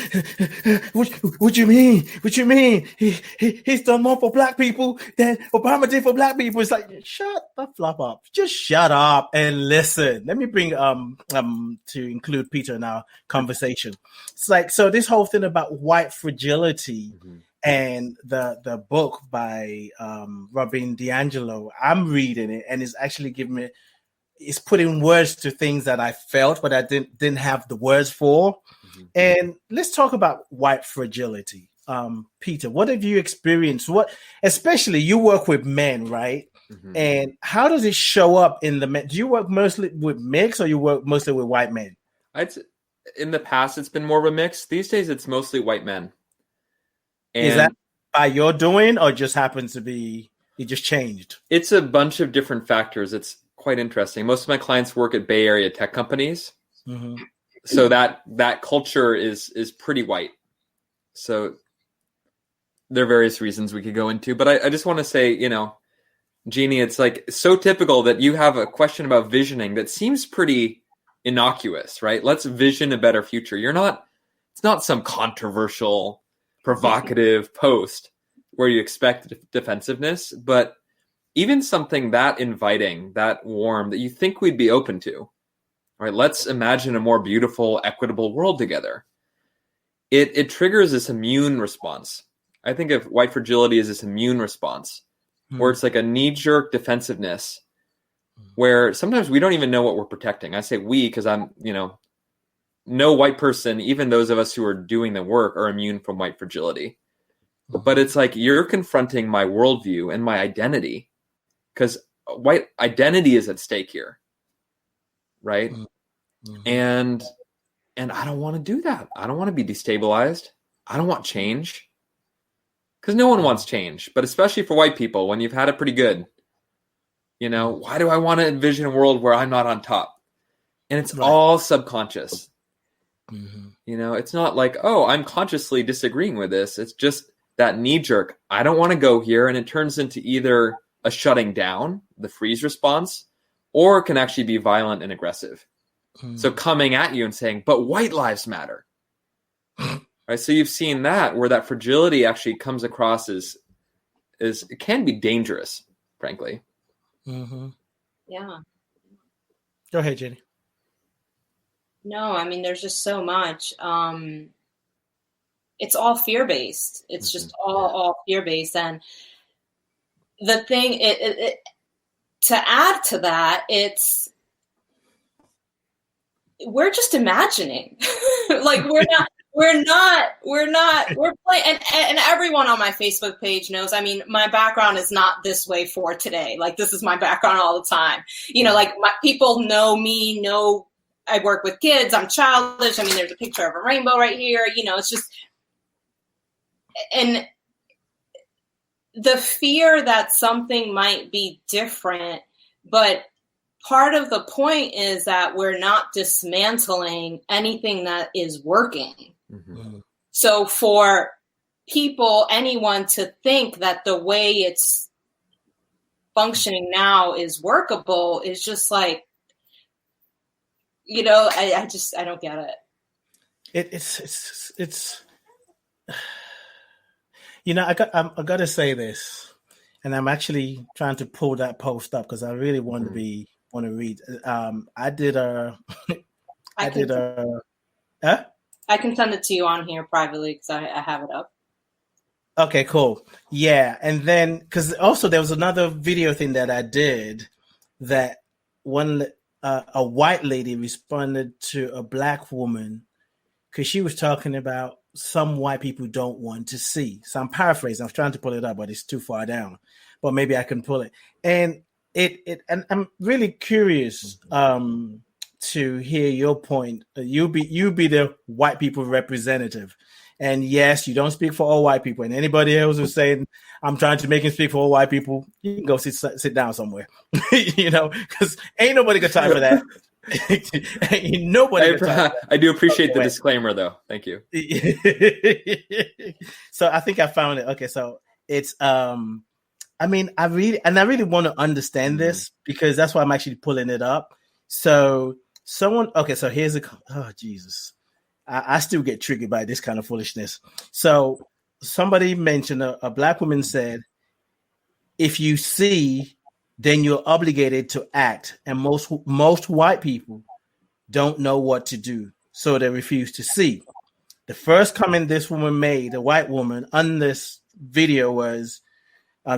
what you mean? What you mean? He's done more for black people than Obama did for black people. It's like, shut the flop up. Just shut up and listen. Let me bring to include Peter in our conversation. It's like, so this whole thing about white fragility and the book by Rubin D'Angelo, I'm reading it and it's actually giving me, it's putting words to things that I felt, but I didn't have the words for. And let's talk about white fragility. Peter, what have you experienced? Especially you work with men, right? And how does it show up in the men? Do you work mostly with mix or you work mostly with white men? In the past, it's been more of a mix. These days, it's mostly white men. And is that by your doing or just happens to be, it just changed? It's a bunch of different factors. It's quite interesting. Most of my clients work at Bay Area tech companies. So that culture is pretty white. So there are various reasons we could go into, but I just want to say, Jeannie, it's like so typical that you have a question about visioning that seems pretty innocuous, right? Let's vision a better future. It's not some controversial, provocative post where you expect defensiveness, but even something that inviting, that warm, that you think we'd be open to. Right, let's imagine a more beautiful, equitable world together. It triggers this immune response. I think of white fragility as this immune response, where it's like a knee-jerk defensiveness, where sometimes we don't even know what we're protecting. I say we because I'm, no white person, even those of us who are doing the work, are immune from white fragility. But it's like you're confronting my worldview and my identity, because white identity is at stake here. Right. And I don't want to do that. I don't want to be destabilized. I don't want change, because no one wants change, but especially for white people, when you've had it pretty good, why do I want to envision a world where I'm not on top? And it's all subconscious. It's not like, oh, I'm consciously disagreeing with this. It's just that knee jerk. I don't want to go here. And it turns into either a shutting down, the freeze response, or it can actually be violent and aggressive. So coming at you and saying, but white lives matter. Right? So you've seen that, where that fragility actually comes across as it can be dangerous, frankly. Yeah. Go ahead, Jenny. No, I mean, there's just so much. It's all fear-based. It's just all fear-based. And the thing, to add to that, we're just imagining. Like we're playing, and everyone on my Facebook page knows, I mean, my background is not this way for today. Like, this is my background all the time. Like people know me, know I work with kids, I'm childish. I mean, there's a picture of a rainbow right here. It's just, and the fear that something might be different, but part of the point is that we're not dismantling anything that is working. So for anyone to think that the way it's functioning now is workable is just like, I don't get it. It's I got to say this, and I'm actually trying to pull that post up because I really want to read. I can send it to you on here privately because I have it up. Okay, cool. Yeah, and then because also there was another video thing that I did that a white lady responded to a black woman because she was talking about some white people don't want to see. So I'm paraphrasing. I'm trying to pull it up, but it's too far down. But maybe I can pull it. And and I'm really curious to hear your point. You be the white people representative. And yes, you don't speak for all white people. And anybody else who's saying, I'm trying to make him speak for all white people, you can go sit down somewhere, because ain't nobody got time for that. Ain't nobody got time for that. I do appreciate the disclaimer, though. Thank you. So I think I found it. Okay, so it's I really want to understand this because that's why I'm actually pulling it up. So so here's oh Jesus. I still get triggered by this kind of foolishness. So somebody mentioned a black woman said, if you see, then you're obligated to act. And most white people don't know what to do, so they refuse to see. The first comment this woman made, a white woman, on this video was,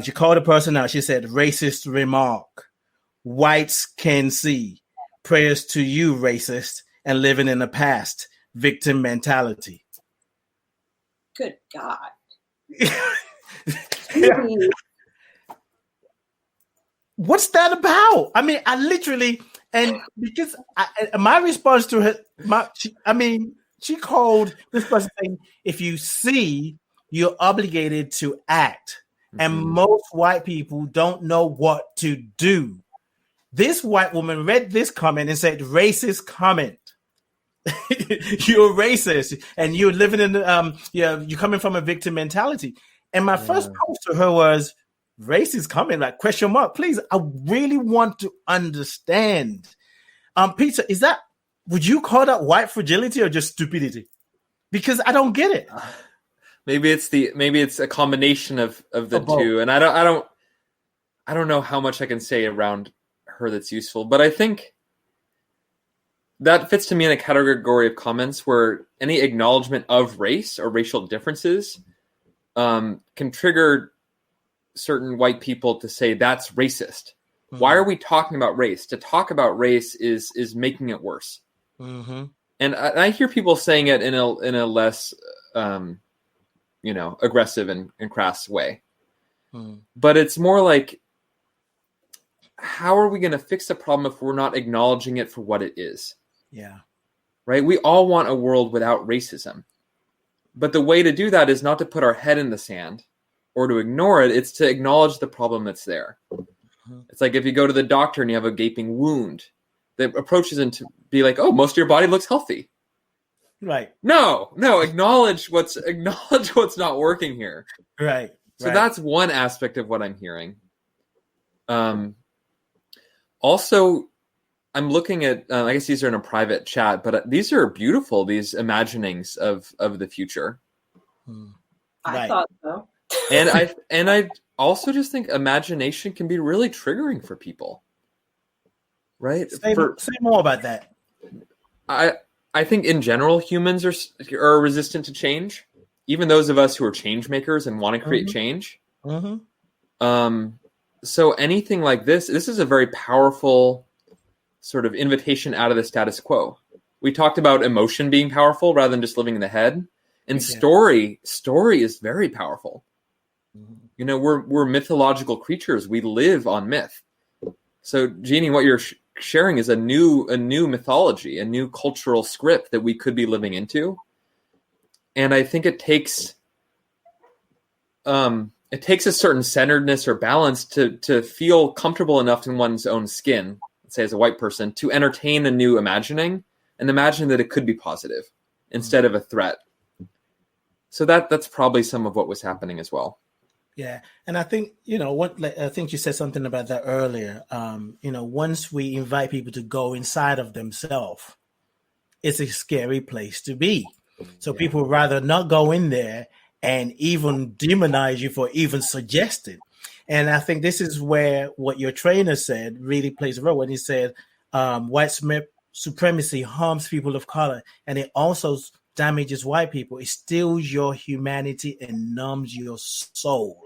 she called a person out. She said, racist remark. Whites can see. Prayers to you, racist, and living in the past. Victim mentality. Good God. What's that about? I mean, I literally, and because my response to her, she called this person saying, if you see, you're obligated to act. Mm-hmm. And most white people don't know what to do. This white woman read this comment and said, racist comment. You're racist and you're living in you're coming from a victim mentality. And my first post to her was, racist comment, like question mark, please. I really want to understand. Peter, would you call that white fragility or just stupidity? Because I don't get it. Maybe it's a combination of the two. And I don't know how much I can say around her that's useful, but I think that fits to me in a category of comments where any acknowledgement of race or racial differences can trigger certain white people to say that's racist. Mm-hmm. Why are we talking about race? To talk about race is making it worse. Mm-hmm. And I hear people saying it in a less aggressive and crass way. Mm. But it's more like, how are we going to fix the problem if we're not acknowledging it for what it is? Yeah. Right? We all want a world without racism. But the way to do that is not to put our head in the sand or to ignore it. It's to acknowledge the problem that's there. Mm-hmm. It's like if you go to the doctor and you have a gaping wound, the approach isn't to be like, oh, most of your body looks healthy. Right. No, acknowledge what's not working here. Right. So that's one aspect of what I'm hearing. Also, I'm looking at, I guess these are in a private chat, but these are beautiful, these imaginings of the future. I thought so. And I also just think imagination can be really triggering for people. Right? Say more about that. I think in general, humans are resistant to change. Even those of us who are change makers and want to create change. Mm-hmm. So anything like this is a very powerful sort of invitation out of the status quo. We talked about emotion being powerful rather than just living in the head. And story is very powerful. Mm-hmm. We're mythological creatures. We live on myth. So Jeannie, what you're sharing is a new mythology, a new cultural script that we could be living into. And I think it takes a certain centeredness or balance to feel comfortable enough in one's own skin, let's say as a white person, to entertain a new imagining and imagine that it could be positive instead of a threat. So that's probably some of what was happening as well. Yeah. And I think, I think you said something about that earlier. Once we invite people to go inside of themselves, it's a scary place to be. So people would rather not go in there and even demonize you for even suggesting. And I think this is where what your trainer said really plays a role when he said white supremacy harms people of color, and it also damages white people. It steals your humanity and numbs your soul.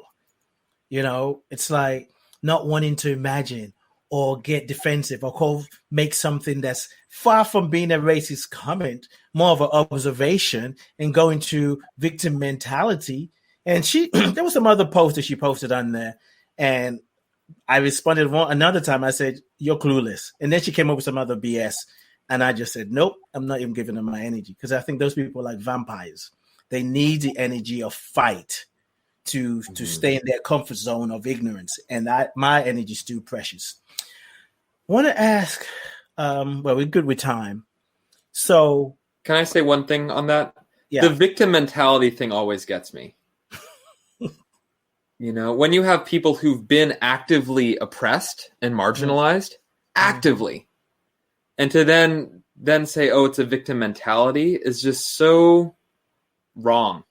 It's like not wanting to imagine or get defensive or make something that's far from being a racist comment, more of an observation, and go into victim mentality. And there was some other post that she posted on there, and I responded another time. I said, "You're clueless," and then she came up with some other BS, and I just said, "Nope, I'm not even giving them my energy," because I think those people are like vampires. They need the energy of fight to stay in their comfort zone of ignorance, and my energy is too precious. I want to ask, we're good with time. So can I say one thing on that? Yeah. The victim mentality thing always gets me. When you have people who've been actively oppressed and marginalized, actively, And to then say, oh, it's a victim mentality is just so wrong.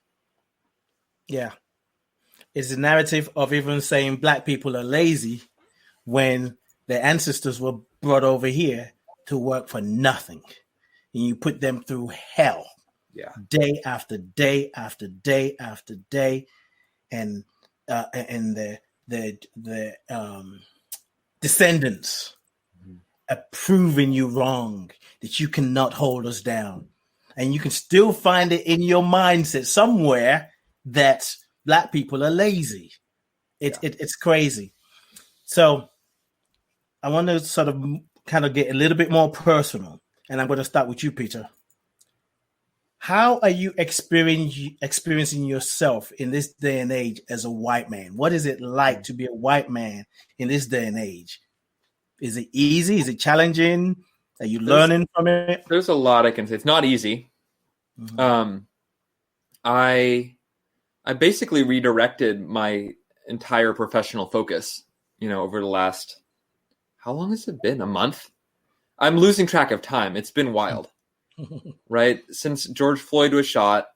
Yeah. It's the narrative of even saying black people are lazy when their ancestors were brought over here to work for nothing. And you put them through hell. Yeah. Day after day after day after day. And the descendants are proving you wrong, that you cannot hold us down. And you can still find it in your mindset somewhere that black people are lazy. It's crazy. So I want to sort of kind of get a little bit more personal. And I'm going to start with you, Peter. How are you experiencing yourself in this day and age as a white man? What is it like to be a white man in this day and age? Is it easy? Is it challenging? Are you learning from it? There's a lot I can say. It's not easy. Mm-hmm. I basically redirected my entire professional focus, over the last, how long has it been? A month? I'm losing track of time. It's been wild. Right? Since George Floyd was shot,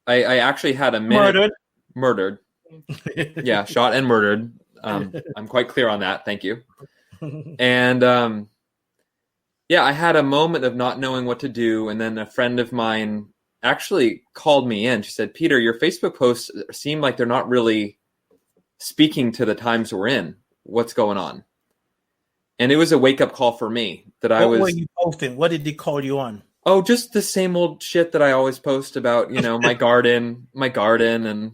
I actually had a minute. Murdered. Yeah, shot and murdered. I'm quite clear on that. Thank you. And I had a moment of not knowing what to do. And then a friend of mine actually called me in. She said, Peter, your Facebook posts seem like they're not really speaking to the times we're in. What's going on? And it was a wake-up call for me that What were you posting? What did they call you on? Oh, just the same old shit that I always post about, my garden and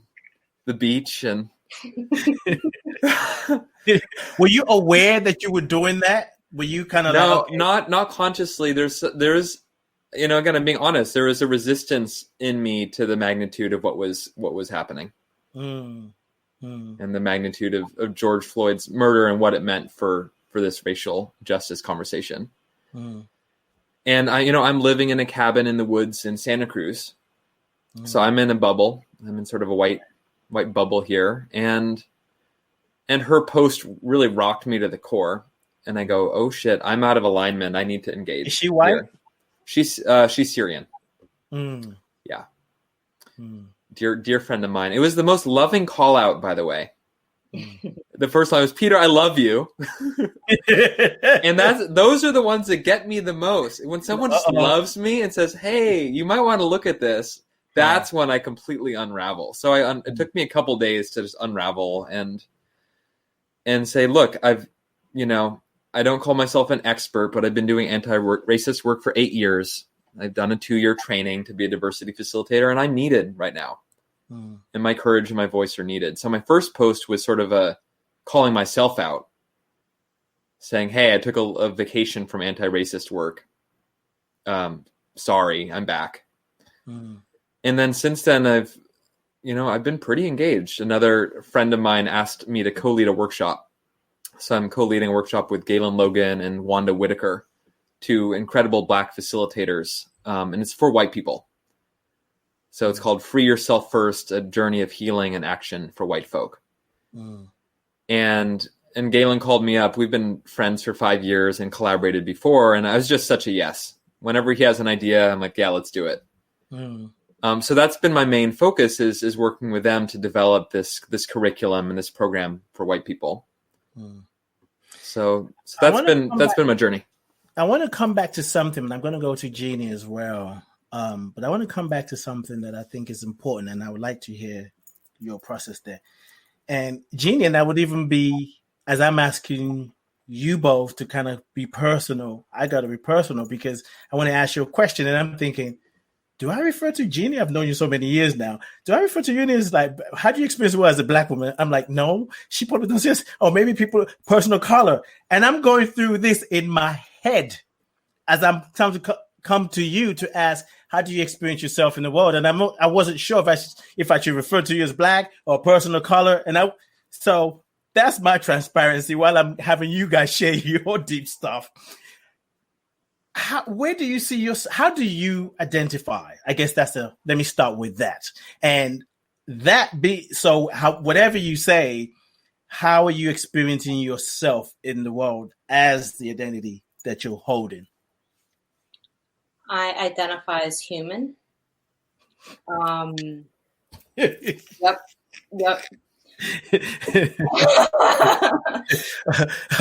the beach. And were you aware that you were doing that? Were you kind of no, not consciously. There's again, I'm being honest. There was a resistance in me to the magnitude of what was happening, and the magnitude of George Floyd's murder and what it meant for this racial justice conversation. And I'm living in a cabin in the woods in Santa Cruz. So I'm in a bubble. I'm in sort of a white bubble here. And her post really rocked me to the core. And I go, oh shit, I'm out of alignment. I need to engage. Is she white? Here. She's Syrian. Yeah. Dear friend of mine. It was the most loving call out, by the way. The first line was, Peter, I love you. And those are the ones that get me the most. When someone just loves me and says, hey, you might want to look at this, that's when I completely unravel. So it took me a couple days to just unravel and say, look, I don't call myself an expert, but I've been doing anti-racist work for 8 years. I've done a 2-year training to be a diversity facilitator, and I'm needed right now. And my courage and my voice are needed. So my first post was sort of a calling myself out, saying, hey, I took a vacation from anti-racist work. Sorry, I'm back. And then since then, I've been pretty engaged. Another friend of mine asked me to co-lead a workshop. So I'm co-leading a workshop with Galen Logan and Wanda Whitaker, 2 incredible Black facilitators. And it's for white people. So it's called Free Yourself First, a journey of healing and action for white folk. And Galen called me up. We've been friends for 5 years and collaborated before. And I was just such a yes. Whenever he has an idea, I'm like, yeah, let's do it. So that's been my main focus is working with them to develop this curriculum and this program for white people. So that's been my journey. I want to come back to something, and I'm going to go to Jennie as well. But I want to come back to something that I think is important, and I would like to hear your process there. And Jennie, and I would even be, as I'm asking you both to kind of be personal, I got to be personal because I want to ask you a question, and I'm thinking, do I refer to Jennie? I've known you so many years now. Do I refer to you as like, how do you experience the world as a Black woman? I'm like, no, she probably does this. Or maybe people, personal color. And I'm going through this in my head as I'm trying to come to you to ask, how do you experience yourself in the world? And I wasn't sure if I should refer to you as Black or personal color. So that's my transparency while I'm having you guys share your deep stuff. Where do you see how do you identify? I guess let me start with that. And whatever you say, how are you experiencing yourself in the world as the identity that you're holding? I identify as human. Yep.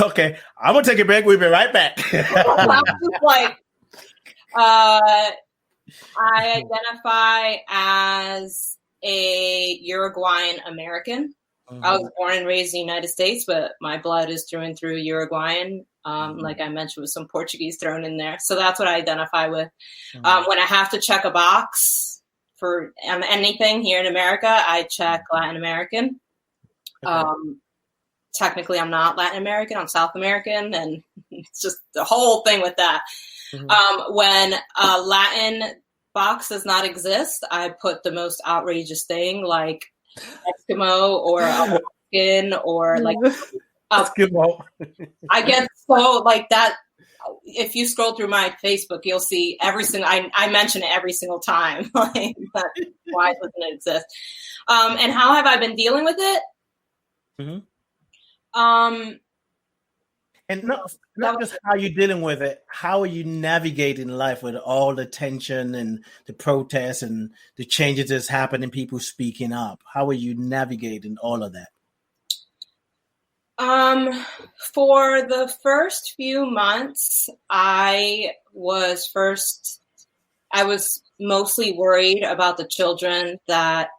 Okay, I'm gonna take a break. We'll be right back. I'm just like, I identify as a Uruguayan American. I was born and raised in the United States, but my blood is through and through Uruguayan. Like I mentioned, with some Portuguese thrown in there. So that's what I identify with. When I have to check a box for anything here in America, I check Latin American. Technically, I'm not Latin American. I'm South American. And it's just the whole thing with that. When a Latin box does not exist, I put the most outrageous thing like Eskimo or Alaskan or like Eskimo. I get so like that. If you scroll through my Facebook, you'll see every single. I mention it every single time. Like, why doesn't it exist? And how have I been dealing with it? And not just how you're dealing with it, how are you navigating life with all the tension and the protests and the changes that's happening, people speaking up? How are you navigating all of that? For the first few months, I was mostly worried about the children that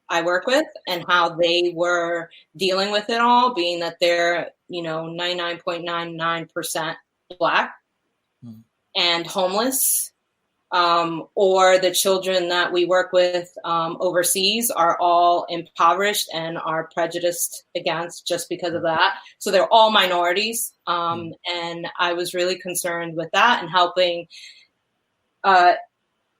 I work with and how they were dealing with it all, being that they're, 99.99% Black and homeless, or the children that we work with overseas are all impoverished and are prejudiced against just because of that. So they're all minorities. And I was really concerned with that and helping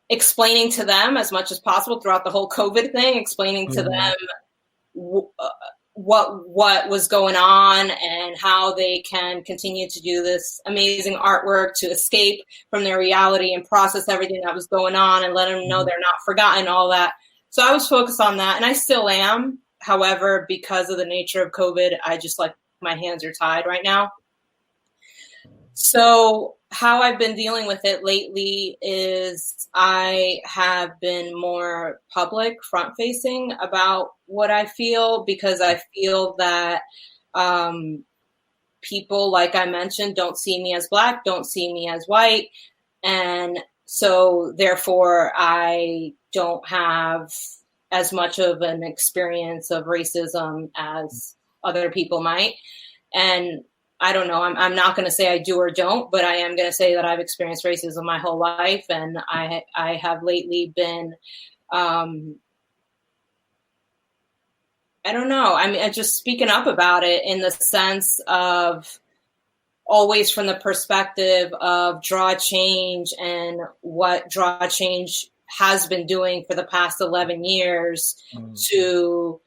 explaining to them as much as possible throughout the whole COVID thing, explaining to them what was going on and how they can continue to do this amazing artwork to escape from their reality and process everything that was going on and let them know they're not forgotten, all that. So I was focused on that, and I still am. However, because of the nature of COVID, I just my hands are tied right now. So how I've been dealing with it lately is I have been more public, front-facing about what I feel, because I feel that people, like I mentioned, don't see me as Black, don't see me as white. And so therefore I don't have as much of an experience of racism as other people might. And I don't know. I'm not going to say I do or don't, but I am going to say that I've experienced racism my whole life. And I have lately been, I don't know. I mean, just speaking up about it in the sense of always from the perspective of Drawchange and what Drawchange has been doing for the past 11 years to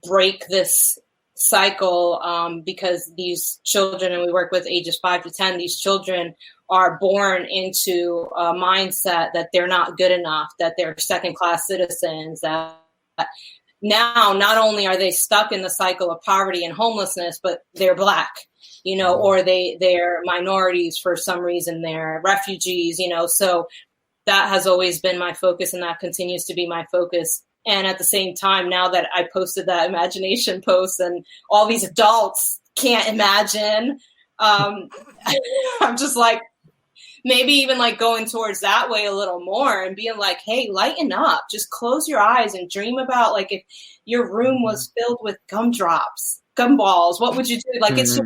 break this cycle, because these children, and we work with ages 5 to 10, these children are born into a mindset that they're not good enough, that they're second-class citizens, that now not only are they stuck in the cycle of poverty and homelessness, but they're Black, or they're minorities for some reason, they're refugees, so that has always been my focus, and that continues to be my focus. And at the same time, now that I posted that imagination post and all these adults can't imagine, I'm just maybe even going towards that way a little more and being like, hey, lighten up, just close your eyes and dream about if your room was filled with gumdrops, gumballs, what would you do? It's just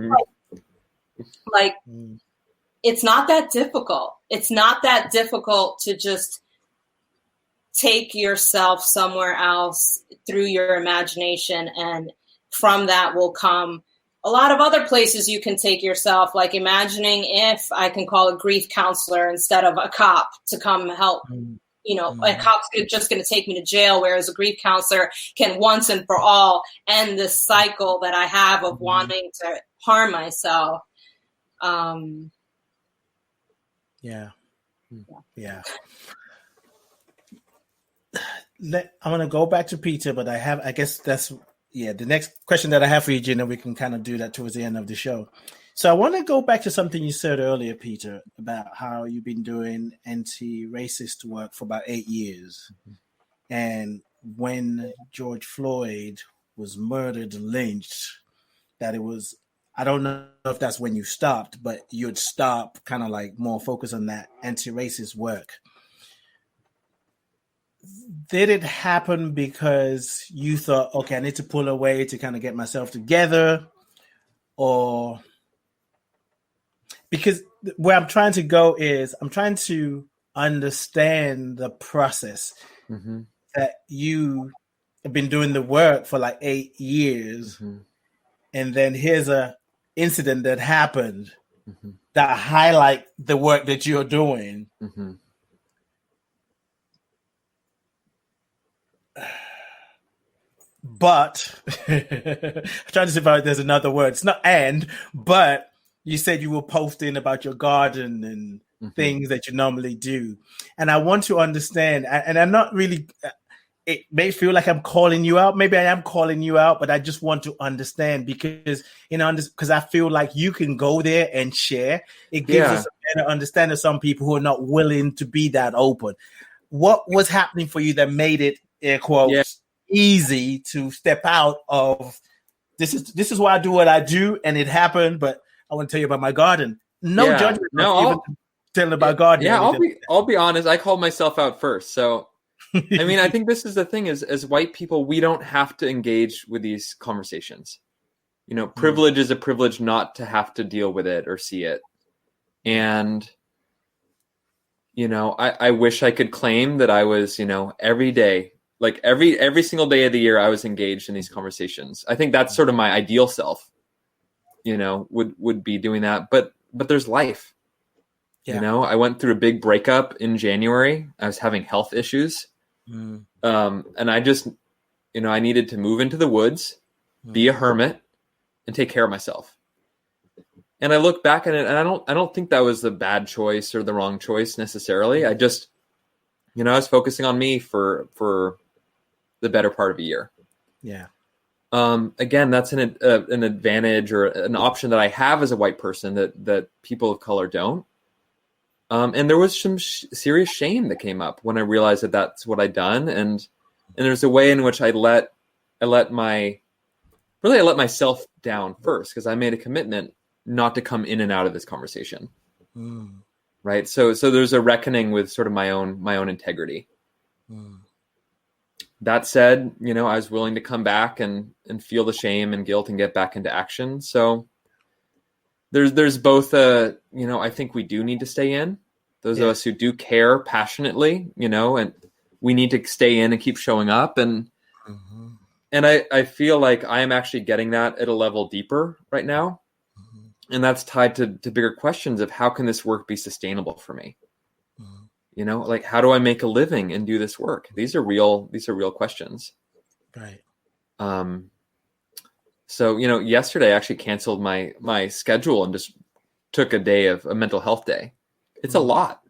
it's not that difficult. It's not that difficult to just take yourself somewhere else through your imagination, and from that will come a lot of other places you can take yourself, like imagining if I can call a grief counselor instead of a cop to come help. A cop's just going to take me to jail, whereas a grief counselor can once and for all end this cycle that I have of wanting to harm myself. Yeah. I'm going to go back to Peter, but I guess that's the next question that I have for you, Jenna. We can kind of do that towards the end of the show. So I want to go back to something you said earlier, Peter, about how you've been doing anti-racist work for about 8 years. And when George Floyd was murdered and lynched, that it was, I don't know if that's when you stopped, but you'd stop kind of like more focus on that anti-racist work. Did it happen because you thought, okay, I need to pull away to kind of get myself together? Or because where I'm trying to go is I'm trying to understand the process that you have been doing the work for like 8 years. And then here's a incident that happened that highlight the work that you're doing. But I'm trying to see if there's another word. It's not but you said you were posting about your garden and things that you normally do. And I want to understand, and I'm not really, it may feel like I'm calling you out. Maybe I am calling you out, but I just want to understand because, because I feel like you can go there and share. It gives us a better understanding of some people who are not willing to be that open. What was happening for you that made it, air quotes, easy to step out of this is why I do what I do, and it happened, but I want to tell you about my garden. No judgment. No, telling about garden. Yeah, I'll be honest. I called myself out first. So I mean, I think this is the thing is as white people, we don't have to engage with these conversations. Privilege is a privilege not to have to deal with it or see it. And I wish I could claim that I was, every day, like every single day of the year, I was engaged in these conversations. I think that's sort of my ideal self, would be doing that. But there's life. Yeah. I went through a big breakup in January. I was having health issues. And I just, I needed to move into the woods, be a hermit, and take care of myself. And I look back at it, and I don't think that was the bad choice or the wrong choice necessarily. I just, I was focusing on me for the better part of a year. Yeah. Again, that's an advantage or an option that I have as a white person that people of color don't. And there was some serious shame that came up when I realized that that's what I'd done. And there's a way in which I let myself down first, because I made a commitment not to come in and out of this conversation. Right. So there's a reckoning with sort of my own integrity. That said, I was willing to come back and feel the shame and guilt and get back into action. So there's both I think we do need to stay in, those of us who do care passionately, and we need to stay in and keep showing up. And I feel like I am actually getting that at a level deeper right now. And that's tied to bigger questions of how can this work be sustainable for me? Like how do I make a living and do this work? These are real questions. Right. So, yesterday I actually canceled my schedule and just took a mental health day. It's a lot.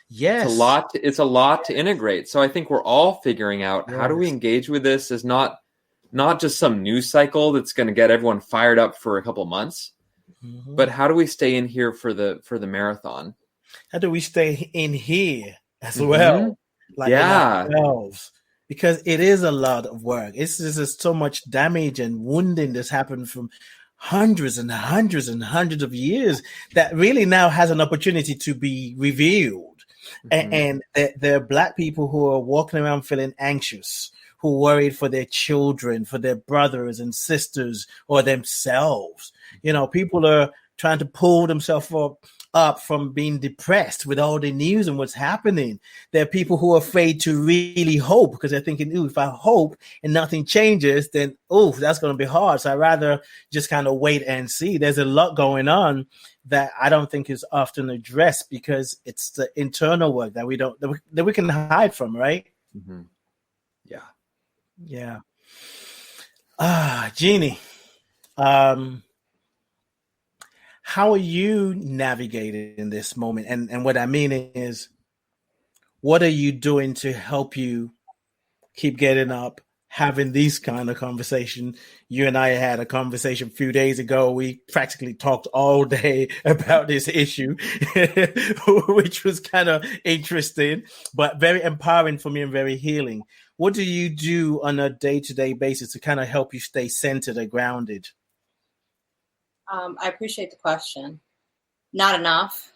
Yes. It's a lot to integrate. So I think we're all figuring out how do we engage with this as not just some news cycle that's going to get everyone fired up for a couple months, but how do we stay in here for the marathon? How do we stay in here as well? Like ourselves? Because it is a lot of work. It's just so much damage and wounding that's happened from hundreds and hundreds and hundreds of years that really now has an opportunity to be revealed. And there are Black people who are walking around feeling anxious, who are worried for their children, for their brothers and sisters, or themselves. People are trying to pull themselves up from being depressed with all the news and what's happening. There are people who are afraid to really hope because they're thinking, if I hope and nothing changes, then, that's going to be hard. So I'd rather just kind of wait and see. There's a lot going on that I don't think is often addressed because it's the internal work that we can hide from, right? Yeah. Yeah. Jennie, how are you navigating in this moment? And what I mean is, what are you doing to help you keep getting up, having these kind of conversation. You and I had a conversation a few days ago. We practically talked all day about this issue, which was kind of interesting, but very empowering for me and very healing. What do you do on a day-to-day basis to kind of help you stay centered and grounded? I appreciate the question. Not enough.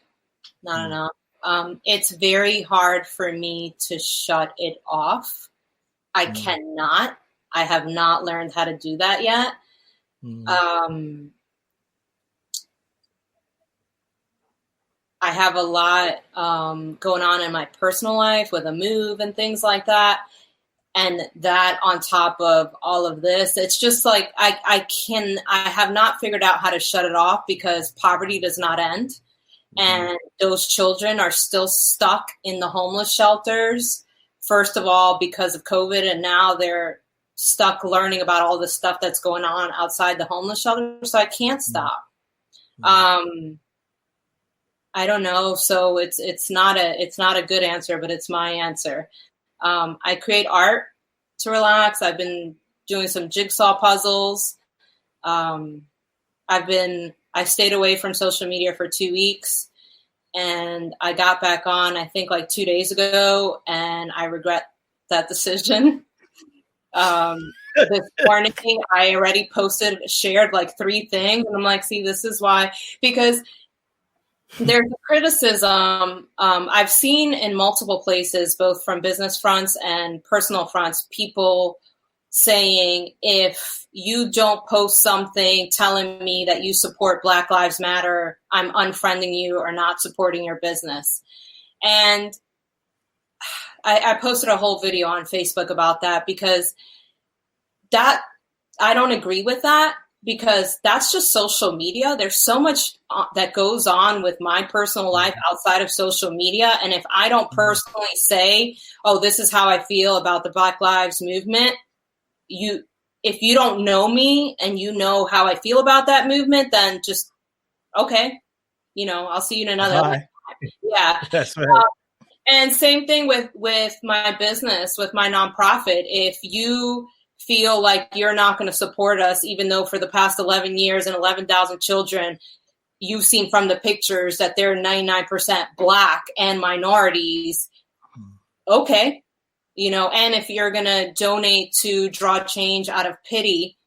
It's very hard for me to shut it off. I cannot. I have not learned how to do that yet. I have a lot going on in my personal life with a move and things like that. And that on top of all of this, it's just like I have not figured out how to shut it off because poverty does not end. And those children are still stuck in the homeless shelters. First of all, because of COVID, and now they're stuck learning about all the stuff that's going on outside the homeless shelter. So I can't stop. I don't know. So it's not a good answer, but it's my answer. I create art to relax. I've been doing some jigsaw puzzles. I stayed away from social media for 2 weeks. And I got back on, I think like 2 days ago, and I regret that decision. This morning, I already shared like 3 things. And I'm like, see, this is why, because there's a criticism I've seen in multiple places, both from business fronts and personal fronts, people saying, if you don't post something telling me that you support Black Lives Matter, I'm unfriending you or not supporting your business. And I posted a whole video on Facebook about that because I don't agree with that, because that's just social media. There's so much that goes on with my personal life outside of social media. And if I don't personally say, oh, this is how I feel about the Black Lives movement, if you don't know me and you know how I feel about that movement, then just, okay, I'll see you in another life. Yeah. That's right. And same thing with my business, with my nonprofit. If you feel like you're not going to support us, even though for the past 11 years and 11,000 children, you've seen from the pictures that they're 99% Black and minorities, okay. And if you're going to donate to Drawchange out of pity,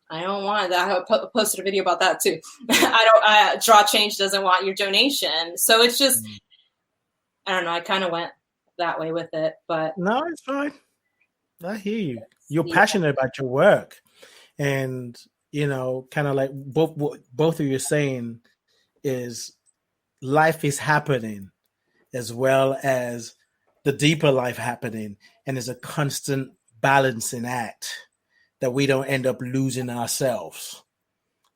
I don't want that. I posted a video about that too. Drawchange doesn't want your donation. So it's just, I don't know. I kind of went that way with it, but. No, it's fine. I hear you. You're passionate about your work, and, kind of like both of you are saying is life is happening as well as the deeper life happening, and there's a constant balancing act that we don't end up losing ourselves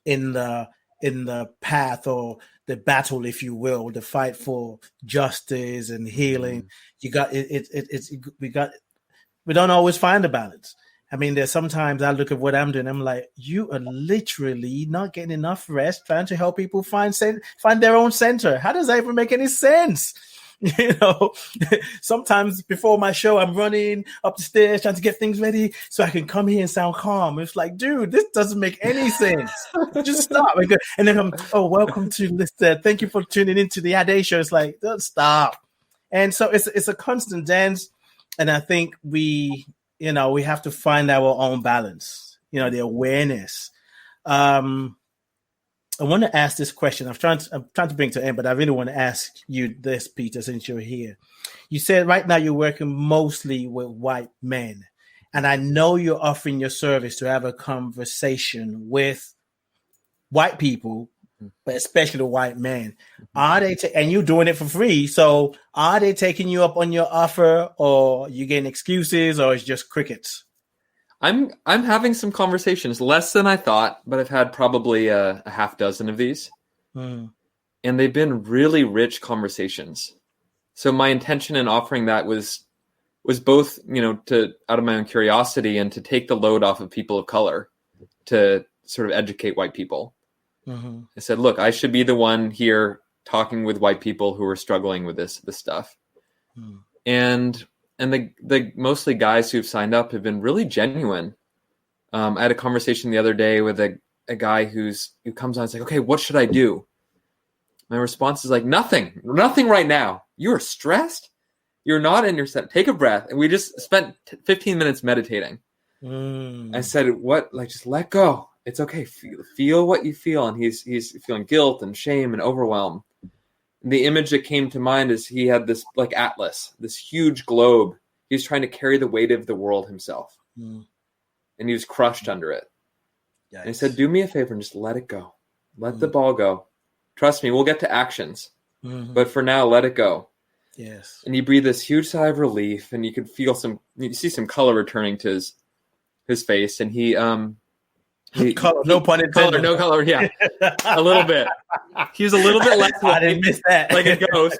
in the path or the battle, if you will, the fight for justice and healing. You got we don't always find a balance. I mean, there's sometimes I look at what I'm doing, I'm like, you are literally not getting enough rest trying to help people find their own center. How does that even make any sense? Sometimes before my show, I'm running up the stairs trying to get things ready so I can come here and sound calm. It's like, dude, this doesn't make any sense. Just stop. And then welcome to this. Thank you for tuning into the Ade Show. It's like, don't stop. And so it's a constant dance. And I think we have to find our own balance, the awareness. I want to ask this question. I'm trying to bring it to an end, but I really want to ask you this, Peter, since you're here. You said right now you're working mostly with white men, and I know you're offering your service to have a conversation with white people, but especially the white men. Are they and you're doing it for free? So are they taking you up on your offer, or you getting excuses, or it's just crickets? I'm having some conversations, less than I thought, but I've had probably a half dozen of these, and they've been really rich conversations. So my intention in offering that was both, to out of my own curiosity and to take the load off of people of color, to sort of educate white people. I said, look, I should be the one here talking with white people who are struggling with this stuff. And the mostly guys who've signed up have been really genuine. I had a conversation the other day with a guy who comes on and is like, okay, what should I do? My response is like, nothing right now. You are stressed. You're not in your set. Take a breath. And we just spent 15 minutes meditating. I said, what? Like, just let go. It's okay. Feel what you feel. And he's feeling guilt and shame and overwhelm. And the image that came to mind is he had this like atlas, this huge globe. He was trying to carry the weight of the world himself. And he was crushed under it. Yikes. And he said, do me a favor and just let it go. Let the ball go. Trust me, we'll get to actions. But for now, let it go. Yes. And he breathed this huge sigh of relief, and you could feel you see some color returning to his face. And he color, no pun intended. No color, yeah. A little bit. He was a little bit less I didn't miss that. like a ghost.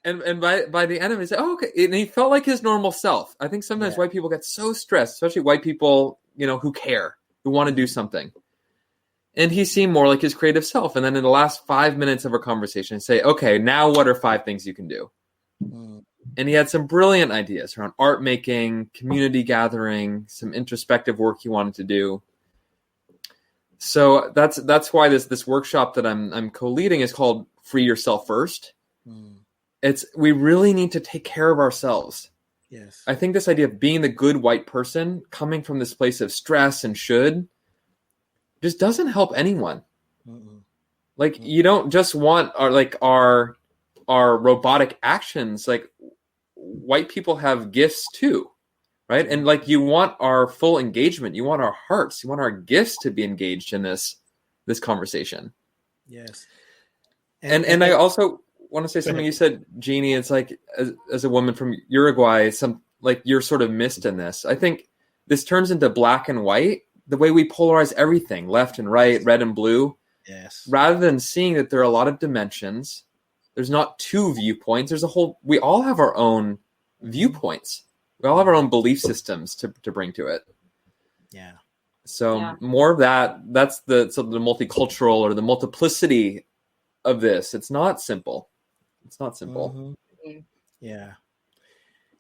And by the end of it, he said, oh, okay. And he felt like his normal self. I think sometimes white people get so stressed, especially white people, who care, who want to do something. And he seemed more like his creative self. And then in the last 5 minutes of our conversation, I say, okay, now what are 5 things you can do? And he had some brilliant ideas around art making, community gathering, some introspective work he wanted to do. So that's why this workshop that I'm co-leading is called Free Yourself First. We really need to take care of ourselves. Yes. I think this idea of being the good white person coming from this place of stress and should just doesn't help anyone. Like you don't just want our robotic actions. Like white people have gifts too, right? And like you want our full engagement. You want our hearts. You want our gifts to be engaged in this conversation. Yes. And I also want to say something you said, Jeannie. It's like as a woman from Uruguay, you're sort of missed in this. I think this turns into black and white. The way we polarize everything, left and right, red and blue, rather than seeing that there are a lot of dimensions. There's not 2 viewpoints. We all have our own viewpoints. We all have our own belief systems to bring to it. Yeah. So more of that, that's the multicultural or the multiplicity of this. It's not simple. Yeah.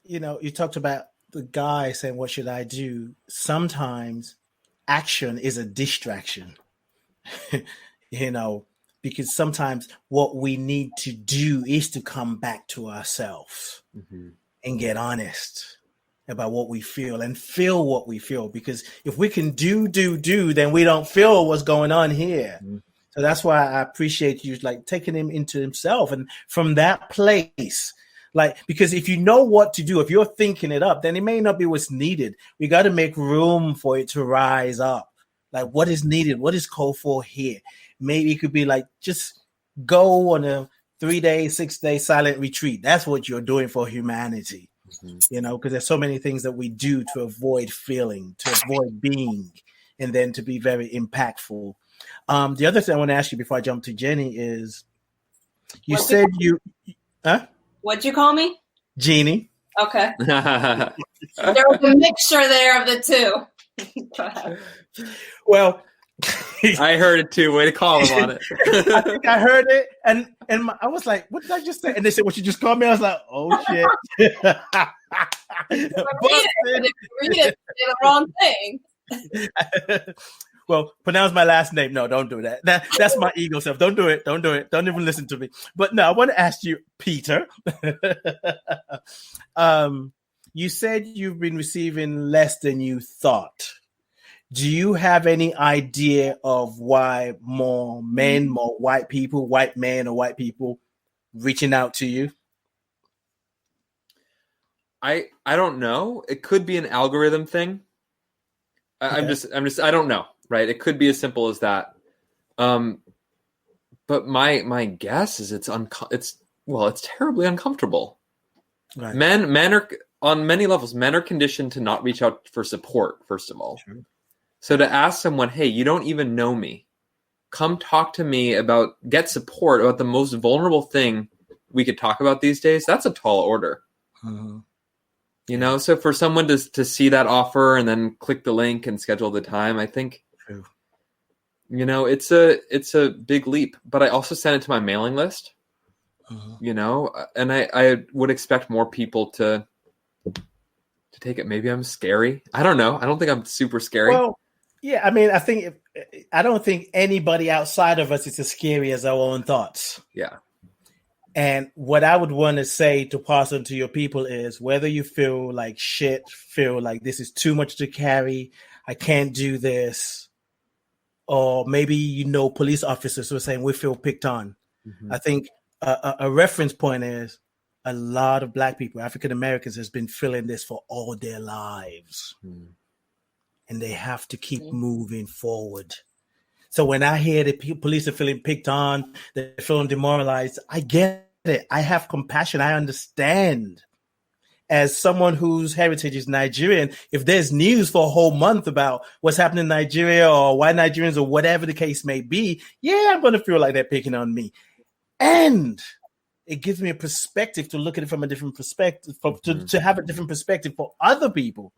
You talked about the guy saying, what should I do? Sometimes action is a distraction, because sometimes what we need to do is to come back to ourselves and get honest about what we feel and feel what we feel. Because if we can do, then we don't feel what's going on here. So that's why I appreciate you taking him into himself. And from that place, because if you know what to do, if you're thinking it up, then it may not be what's needed. We got to make room for it to rise up. Like what is needed? What is called for here? Maybe it could be just go on a 3-day, 6-day silent retreat. That's what you're doing for humanity, because there's so many things that we do to avoid feeling, to avoid being, and then to be very impactful. The other thing I want to ask you before I jump to Jennie is What'd you call me? Jeannie. Okay. There was a mixture there of the two. Go ahead. Well, I heard it too. Way to call him on it. I think I heard it, and I was like, "What did I just say?" And they said, "What you just called me?" I was like, "Oh shit!" Read it, say the wrong thing. Well, pronounce my last name. No, don't do that. That's my ego self. Don't do it. Don't do it. Don't even listen to me. But no, I want to ask you, Peter. You said you've been receiving less than you thought. Do you have any idea of why more men, more white people, white men or white people reaching out to you? I don't know. It could be an algorithm thing. Okay. I'm just I don't know. Right. It could be as simple as that. But my guess is it's terribly uncomfortable. Right. Men are on many levels. Men are conditioned to not reach out for support. First of all, sure. So to ask someone, "Hey, you don't even know me. Come talk to me get support about the most vulnerable thing we could talk about these days." That's a tall order. So for someone to see that offer and then click the link and schedule the time, I think, it's a big leap. But I also sent it to my mailing list, and I would expect more people to to take it. Maybe I'm scary. I don't know. I don't think I'm super scary. Well, yeah, I mean, I don't think anybody outside of us is as scary as our own thoughts. Yeah. And what I would want to say to pass on to your people is whether you feel like shit, feel like this is too much to carry, I can't do this, or maybe, police officers who are saying we feel picked on. Mm-hmm. I think a reference point is a lot of Black people, African Americans, has been feeling this for all their lives. Mm. And they have to keep moving forward. So when I hear the police are feeling picked on, they're feeling demoralized, I get it. I have compassion. I understand. As someone whose heritage is Nigerian, if there's news for a whole month about what's happening in Nigeria or why Nigerians or whatever the case may be, yeah, I'm going to feel like they're picking on me. And it gives me a perspective to look at it from a different perspective, to have a different perspective for other people.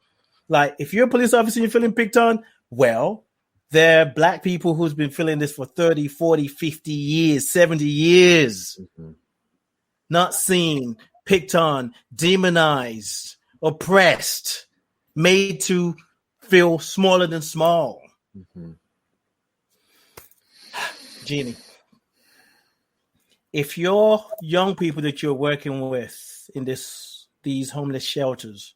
Like, if you're a police officer and you're feeling picked on, well, there are Black people who's been feeling this for 30, 40, 50 years, 70 years. Mm-hmm. Not seen, picked on, demonized, oppressed, made to feel smaller than small. Mm-hmm. Jennie, if your young people that you're working with in these homeless shelters,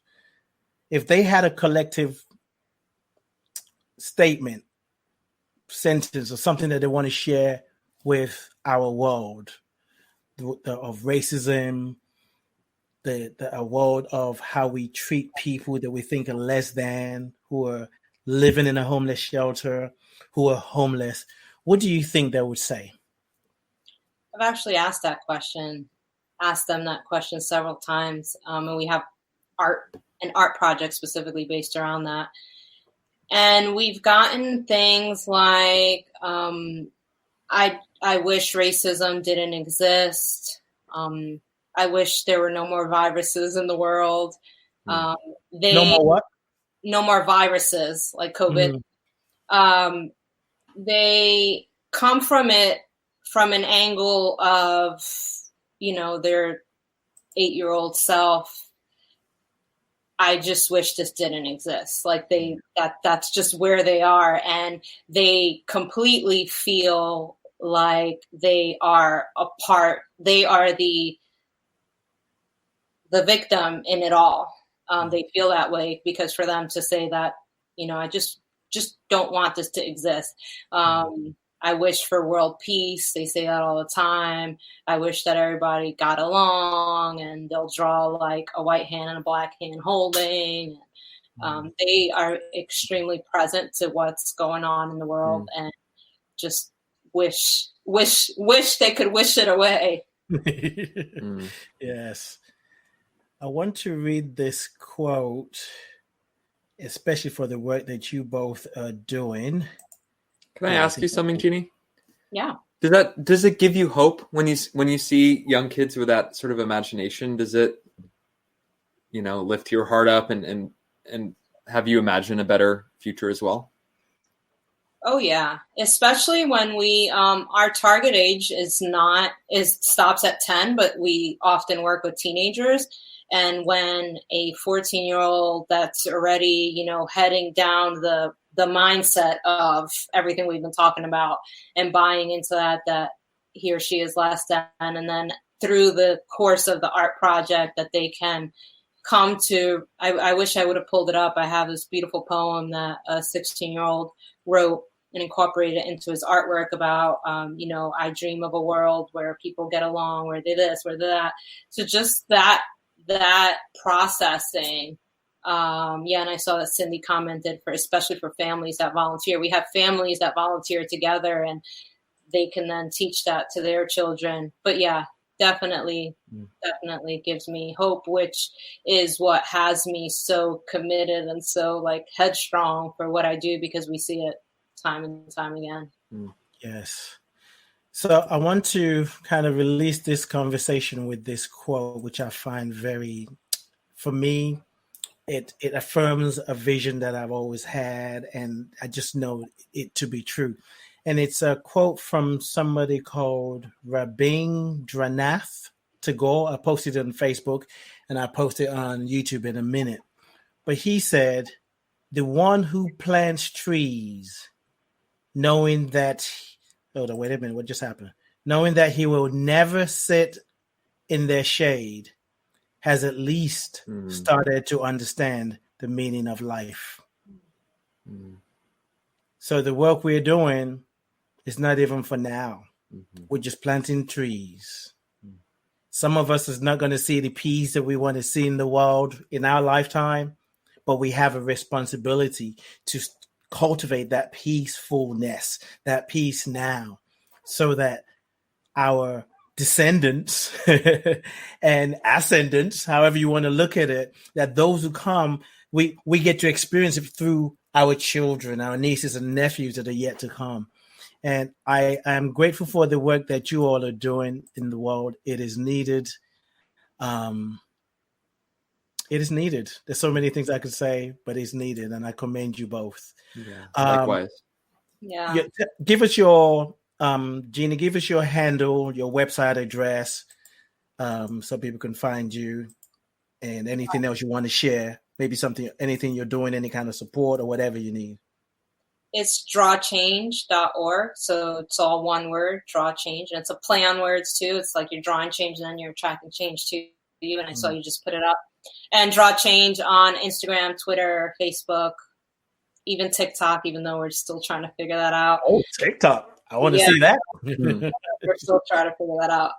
if they had a collective statement, sentence, or something that they want to share with our world of racism, a world of how we treat people that we think are less than, who are living in a homeless shelter, who are homeless, what do you think they would say? I've actually asked them that question several times, and we have an art project specifically based around that. And we've gotten things like, I wish racism didn't exist. I wish there were no more viruses in the world. No more what? No more viruses like COVID. They come from it from an angle of, their 8-year-old self. I just wish this didn't exist. Like that's just where they are. And they completely feel like they are a part. They are the victim in it all. They feel that way because for them to say that, I just don't want this to exist. I wish for world peace. They say that all the time. I wish that everybody got along, and they'll draw like a white hand and a black hand holding. They are extremely present to what's going on in the world and just wish they could wish it away. Yes. I want to read this quote, especially for the work that you both are doing. Can I ask you something, Jennie? Yeah. Does it give you hope when you see young kids with that sort of imagination? Does it, lift your heart up and have you imagine a better future as well? Oh yeah, especially when we our target age stops at 10, but we often work with teenagers. And when a 14-year-old that's already, heading down the mindset of everything we've been talking about and buying into that he or she is less than, and then through the course of the art project that they can come to, I wish I would have pulled it up. I have this beautiful poem that a 16-year-old wrote and incorporated it into his artwork about, I dream of a world where people get along, where they this, where that. So just that processing. And I saw that Cindy commented especially for families that volunteer. We have families that volunteer together and they can then teach that to their children. But yeah, definitely gives me hope, which is what has me so committed and so like headstrong for what I do, because we see it time and time again. Yes. So I want to kind of release this conversation with this quote, which I find for me, it affirms a vision that I've always had, and I just know it to be true. And it's a quote from somebody called Rubin. to go. I posted it on Facebook and I posted it on YouTube in a minute. But he said, the one who plants trees, knowing that, hold on, wait a minute, what just happened? Knowing that he will never sit in their shade, has at least started to understand the meaning of life. So the work we're doing is not even for now. We're just planting trees. Some of us is not going to see the peace that we want to see in the world in our lifetime, but we have a responsibility to cultivate that peacefulness, that peace now, so that our descendants and ascendants, however you want to look at it, that those who come, we get to experience it through our children, our nieces and nephews that are yet to come. And I am grateful for the work that you all are doing in the world. It is needed. It is needed. There's so many things I could say, but it's needed, and I commend you both. Yeah, likewise. Give us your Jennie, give us your handle, your website address, so people can find you, and anything else you want to share. Maybe anything you're doing, any kind of support or whatever you need. It's drawchange.org. So it's all one word, Drawchange. And it's a play on words too. It's like you're drawing change and then you're attracting change to you. And so you just put it up. And Drawchange on Instagram, Twitter, Facebook, even TikTok, even though we're still trying to figure that out. Oh, TikTok. I want to see that. We're still trying to figure that out.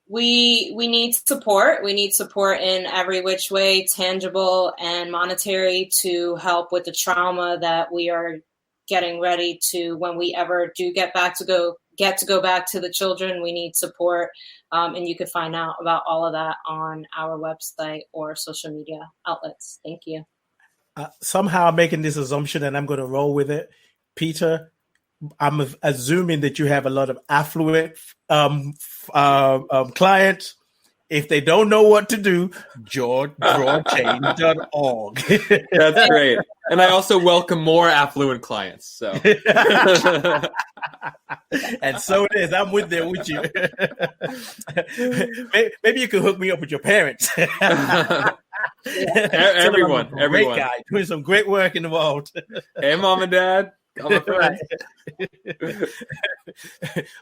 We need support. We need support in every which way, tangible and monetary, to help with the trauma that we are getting ready to, when we ever do get to go back to the children. We need support. And you can find out about all of that on our website or social media outlets. Thank you. Somehow I'm making this assumption and I'm going to roll with it. Peter, I'm assuming that you have a lot of affluent clients. If they don't know what to do, drawchange.org. That's great. And I also welcome more affluent clients. So, and so it is. I'm there with you. Maybe you can hook me up with your parents. Everyone. Great guy doing some great work in the world. Hey, mom and dad. Right.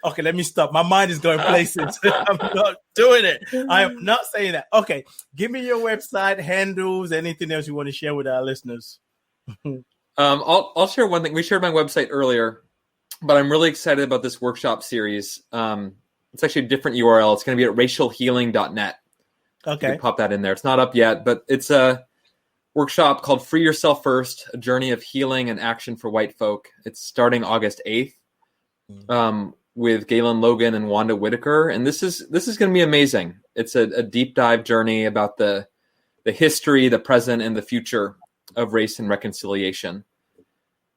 Okay, let me stop. My mind is going places. I'm not doing it. I am not saying that. Okay, give me your website, handles, anything else you want to share with our listeners. I'll share one thing. We shared my website earlier, but I'm really excited about this workshop series. It's actually a different URL. It's going to be at racialhealing.net. Okay. You can pop that in there. It's not up yet, but it's a workshop called Free Yourself First, a journey of healing and action for white folk. It's starting August 8th with Galen Logan and Wanda Whitaker. And this is going to be amazing. It's a deep dive journey about the history, the present, and the future of race and reconciliation.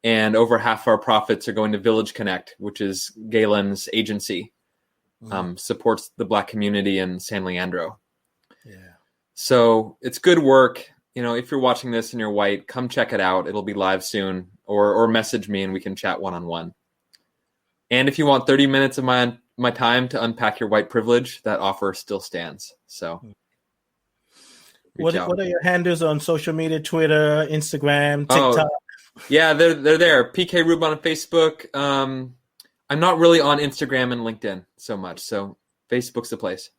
And over half our profits are going to Village Connect, which is Galen's agency, supports the Black community in San Leandro. Yeah. So it's good work. You know, if you're watching this and you're white, come check it out. It'll be live soon, or message me and we can chat one-on-one. And if you want 30 minutes of my time to unpack your white privilege, that offer still stands. So what are your handles on social media? Twitter, Instagram, TikTok? Yeah, they're there. PK Rubin on Facebook. I'm not really on Instagram and LinkedIn so much, so Facebook's the place.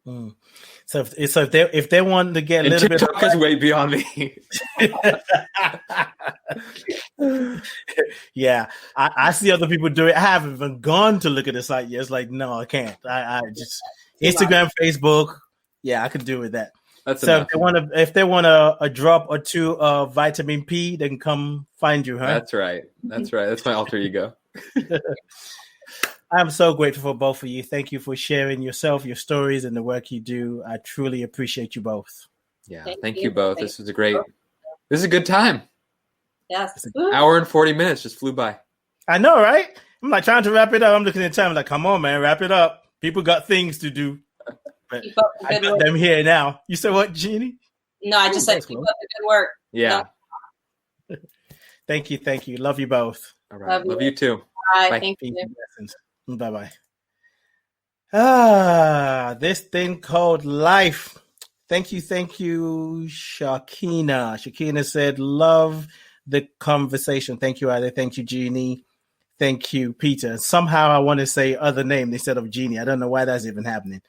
So if they want to get a little TikTok bit, is way beyond me. Yeah, I see other people do it. I haven't even gone to look at the site yet. It's like, no, I can't. I just Instagram, Facebook. Yeah, I could do with that. That's so enough. if they want a drop or two of vitamin P, they can come find you, huh? That's right. That's my alter ego. I'm so grateful for both of you. Thank you for sharing yourself, your stories, and the work you do. I truly appreciate you both. Yeah, thank you both. This is a good time. Yes. An hour and 40 minutes just flew by. I know, right? I'm like trying to wrap it up. I'm looking at time. I'm like, come on, man, wrap it up. People got things to do. But I got them here now. You said what, Jennie? No, I just said keep up the good work. Yeah. No. Thank you. Love you both. All right. Love you too. Bye. Bye. Thank you. Bye-bye. This thing called life. Thank you, Shakina. Shakina said, love the conversation. Thank you, Ida. Thank you, Jeannie. Thank you, Peter. Somehow I want to say other name instead of Jeannie. I don't know why that's even happening.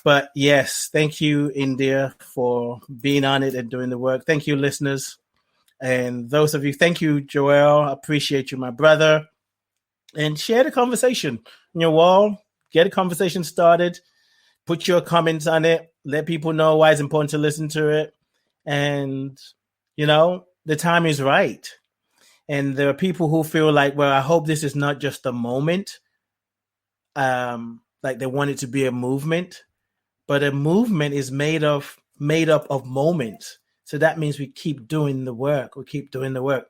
But yes, thank you, India, for being on it and doing the work. Thank you, listeners. And those of you, thank you, Joel. I appreciate you, my brother. And share the conversation on your wall. Get a conversation started. Put your comments on it. Let people know why it's important to listen to it. And, the time is right. And there are people who feel like, well, I hope this is not just a moment. Like they want it to be a movement. But a movement is made up of moments. So that means we keep doing the work. We keep doing the work.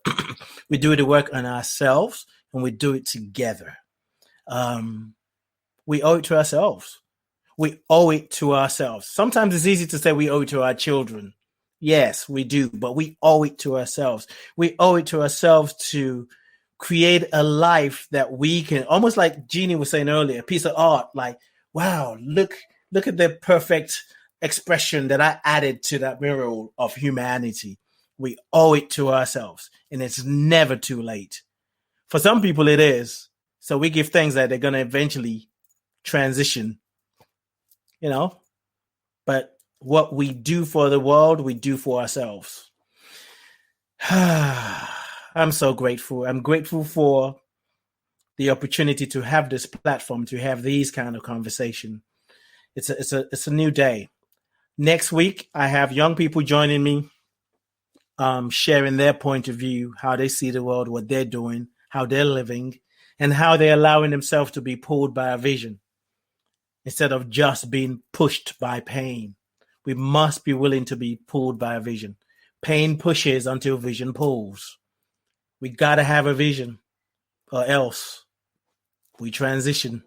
We do the work on ourselves and we do it together. We owe it to ourselves. We owe it to ourselves. Sometimes it's easy to say we owe it to our children. Yes, we do, but we owe it to ourselves. We owe it to ourselves to create a life that we can, almost like Jeannie was saying earlier, a piece of art, like, wow, look at the perfect expression that I added to that mural of humanity. We owe it to ourselves, and it's never too late. For some people, it is. So we give thanks that they're going to eventually transition, but what we do for the world, we do for ourselves. I'm so grateful. I'm grateful for the opportunity to have this platform, to have these kind of conversation. It's a new day. Next week, I have young people joining me, sharing their point of view, how they see the world, what they're doing, how they're living, and how they're allowing themselves to be pulled by a vision instead of just being pushed by pain. We must be willing to be pulled by a vision. Pain pushes until vision pulls. We got to have a vision or else we transition.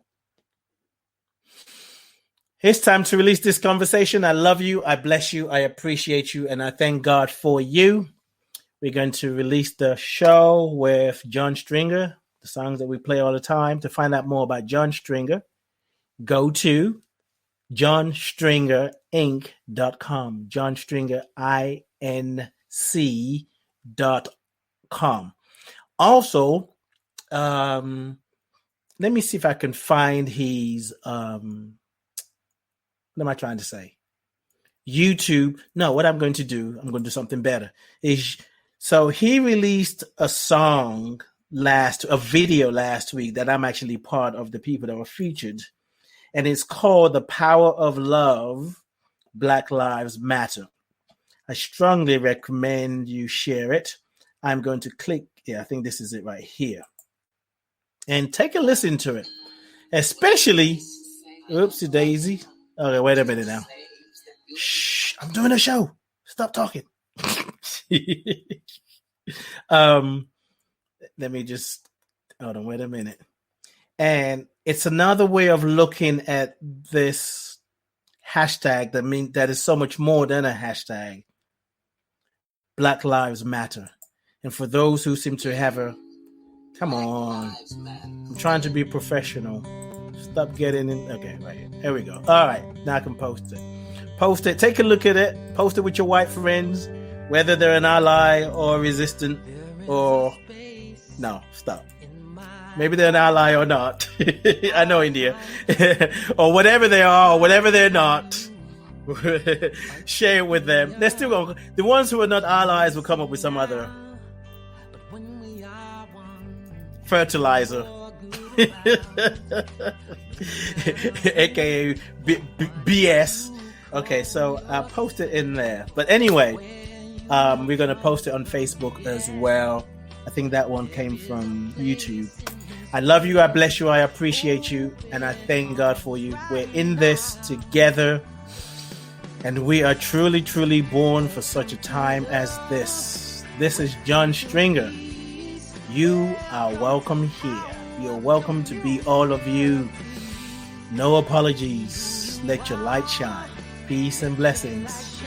It's time to release this conversation. I love you. I bless you. I appreciate you. And I thank God for you. We're going to release the show with John Stringer, the songs that we play all the time. To find out more about John Stringer, go to johnstringerinc.com. johnstringerinc.com. Also, let me see if I can find his what am I trying to say? YouTube. No, what I'm going to do something better. So he released a video last week that I'm actually part of the people that were featured. And it's called The Power of Love, Black Lives Matter. I strongly recommend you share it. I'm going to click. Yeah, I think this is it right here. And take a listen to it. Especially, oopsie daisy. Okay, wait a minute now. Shh, I'm doing a show. Stop talking. Let me just, hold on, wait a minute. And it's another way of looking at this hashtag that is so much more than a hashtag. Black Lives Matter. And for those who seem to have come on. I'm trying to be professional. Stop getting in. Okay, right here. Here we go. All right, now I can post it. Post it. Take a look at it. Post it with your white friends, whether they're an ally or resistant or... No, stop. Maybe they're an ally or not. I know India. Or whatever they are or whatever they're not. Share it with them. They're still going. The ones who are not allies will come up with some other fertilizer. AKA BS. Okay, so I'll post it in there. But anyway, we're going to post it on Facebook as well. I think that one came from YouTube. I love you. I bless you. I appreciate you. And I thank God for you. We're in this together. And we are truly, truly born for such a time as this. This is John Stringer. You are welcome here. You're welcome to be all of you. No apologies. Let your light shine. Peace and blessings.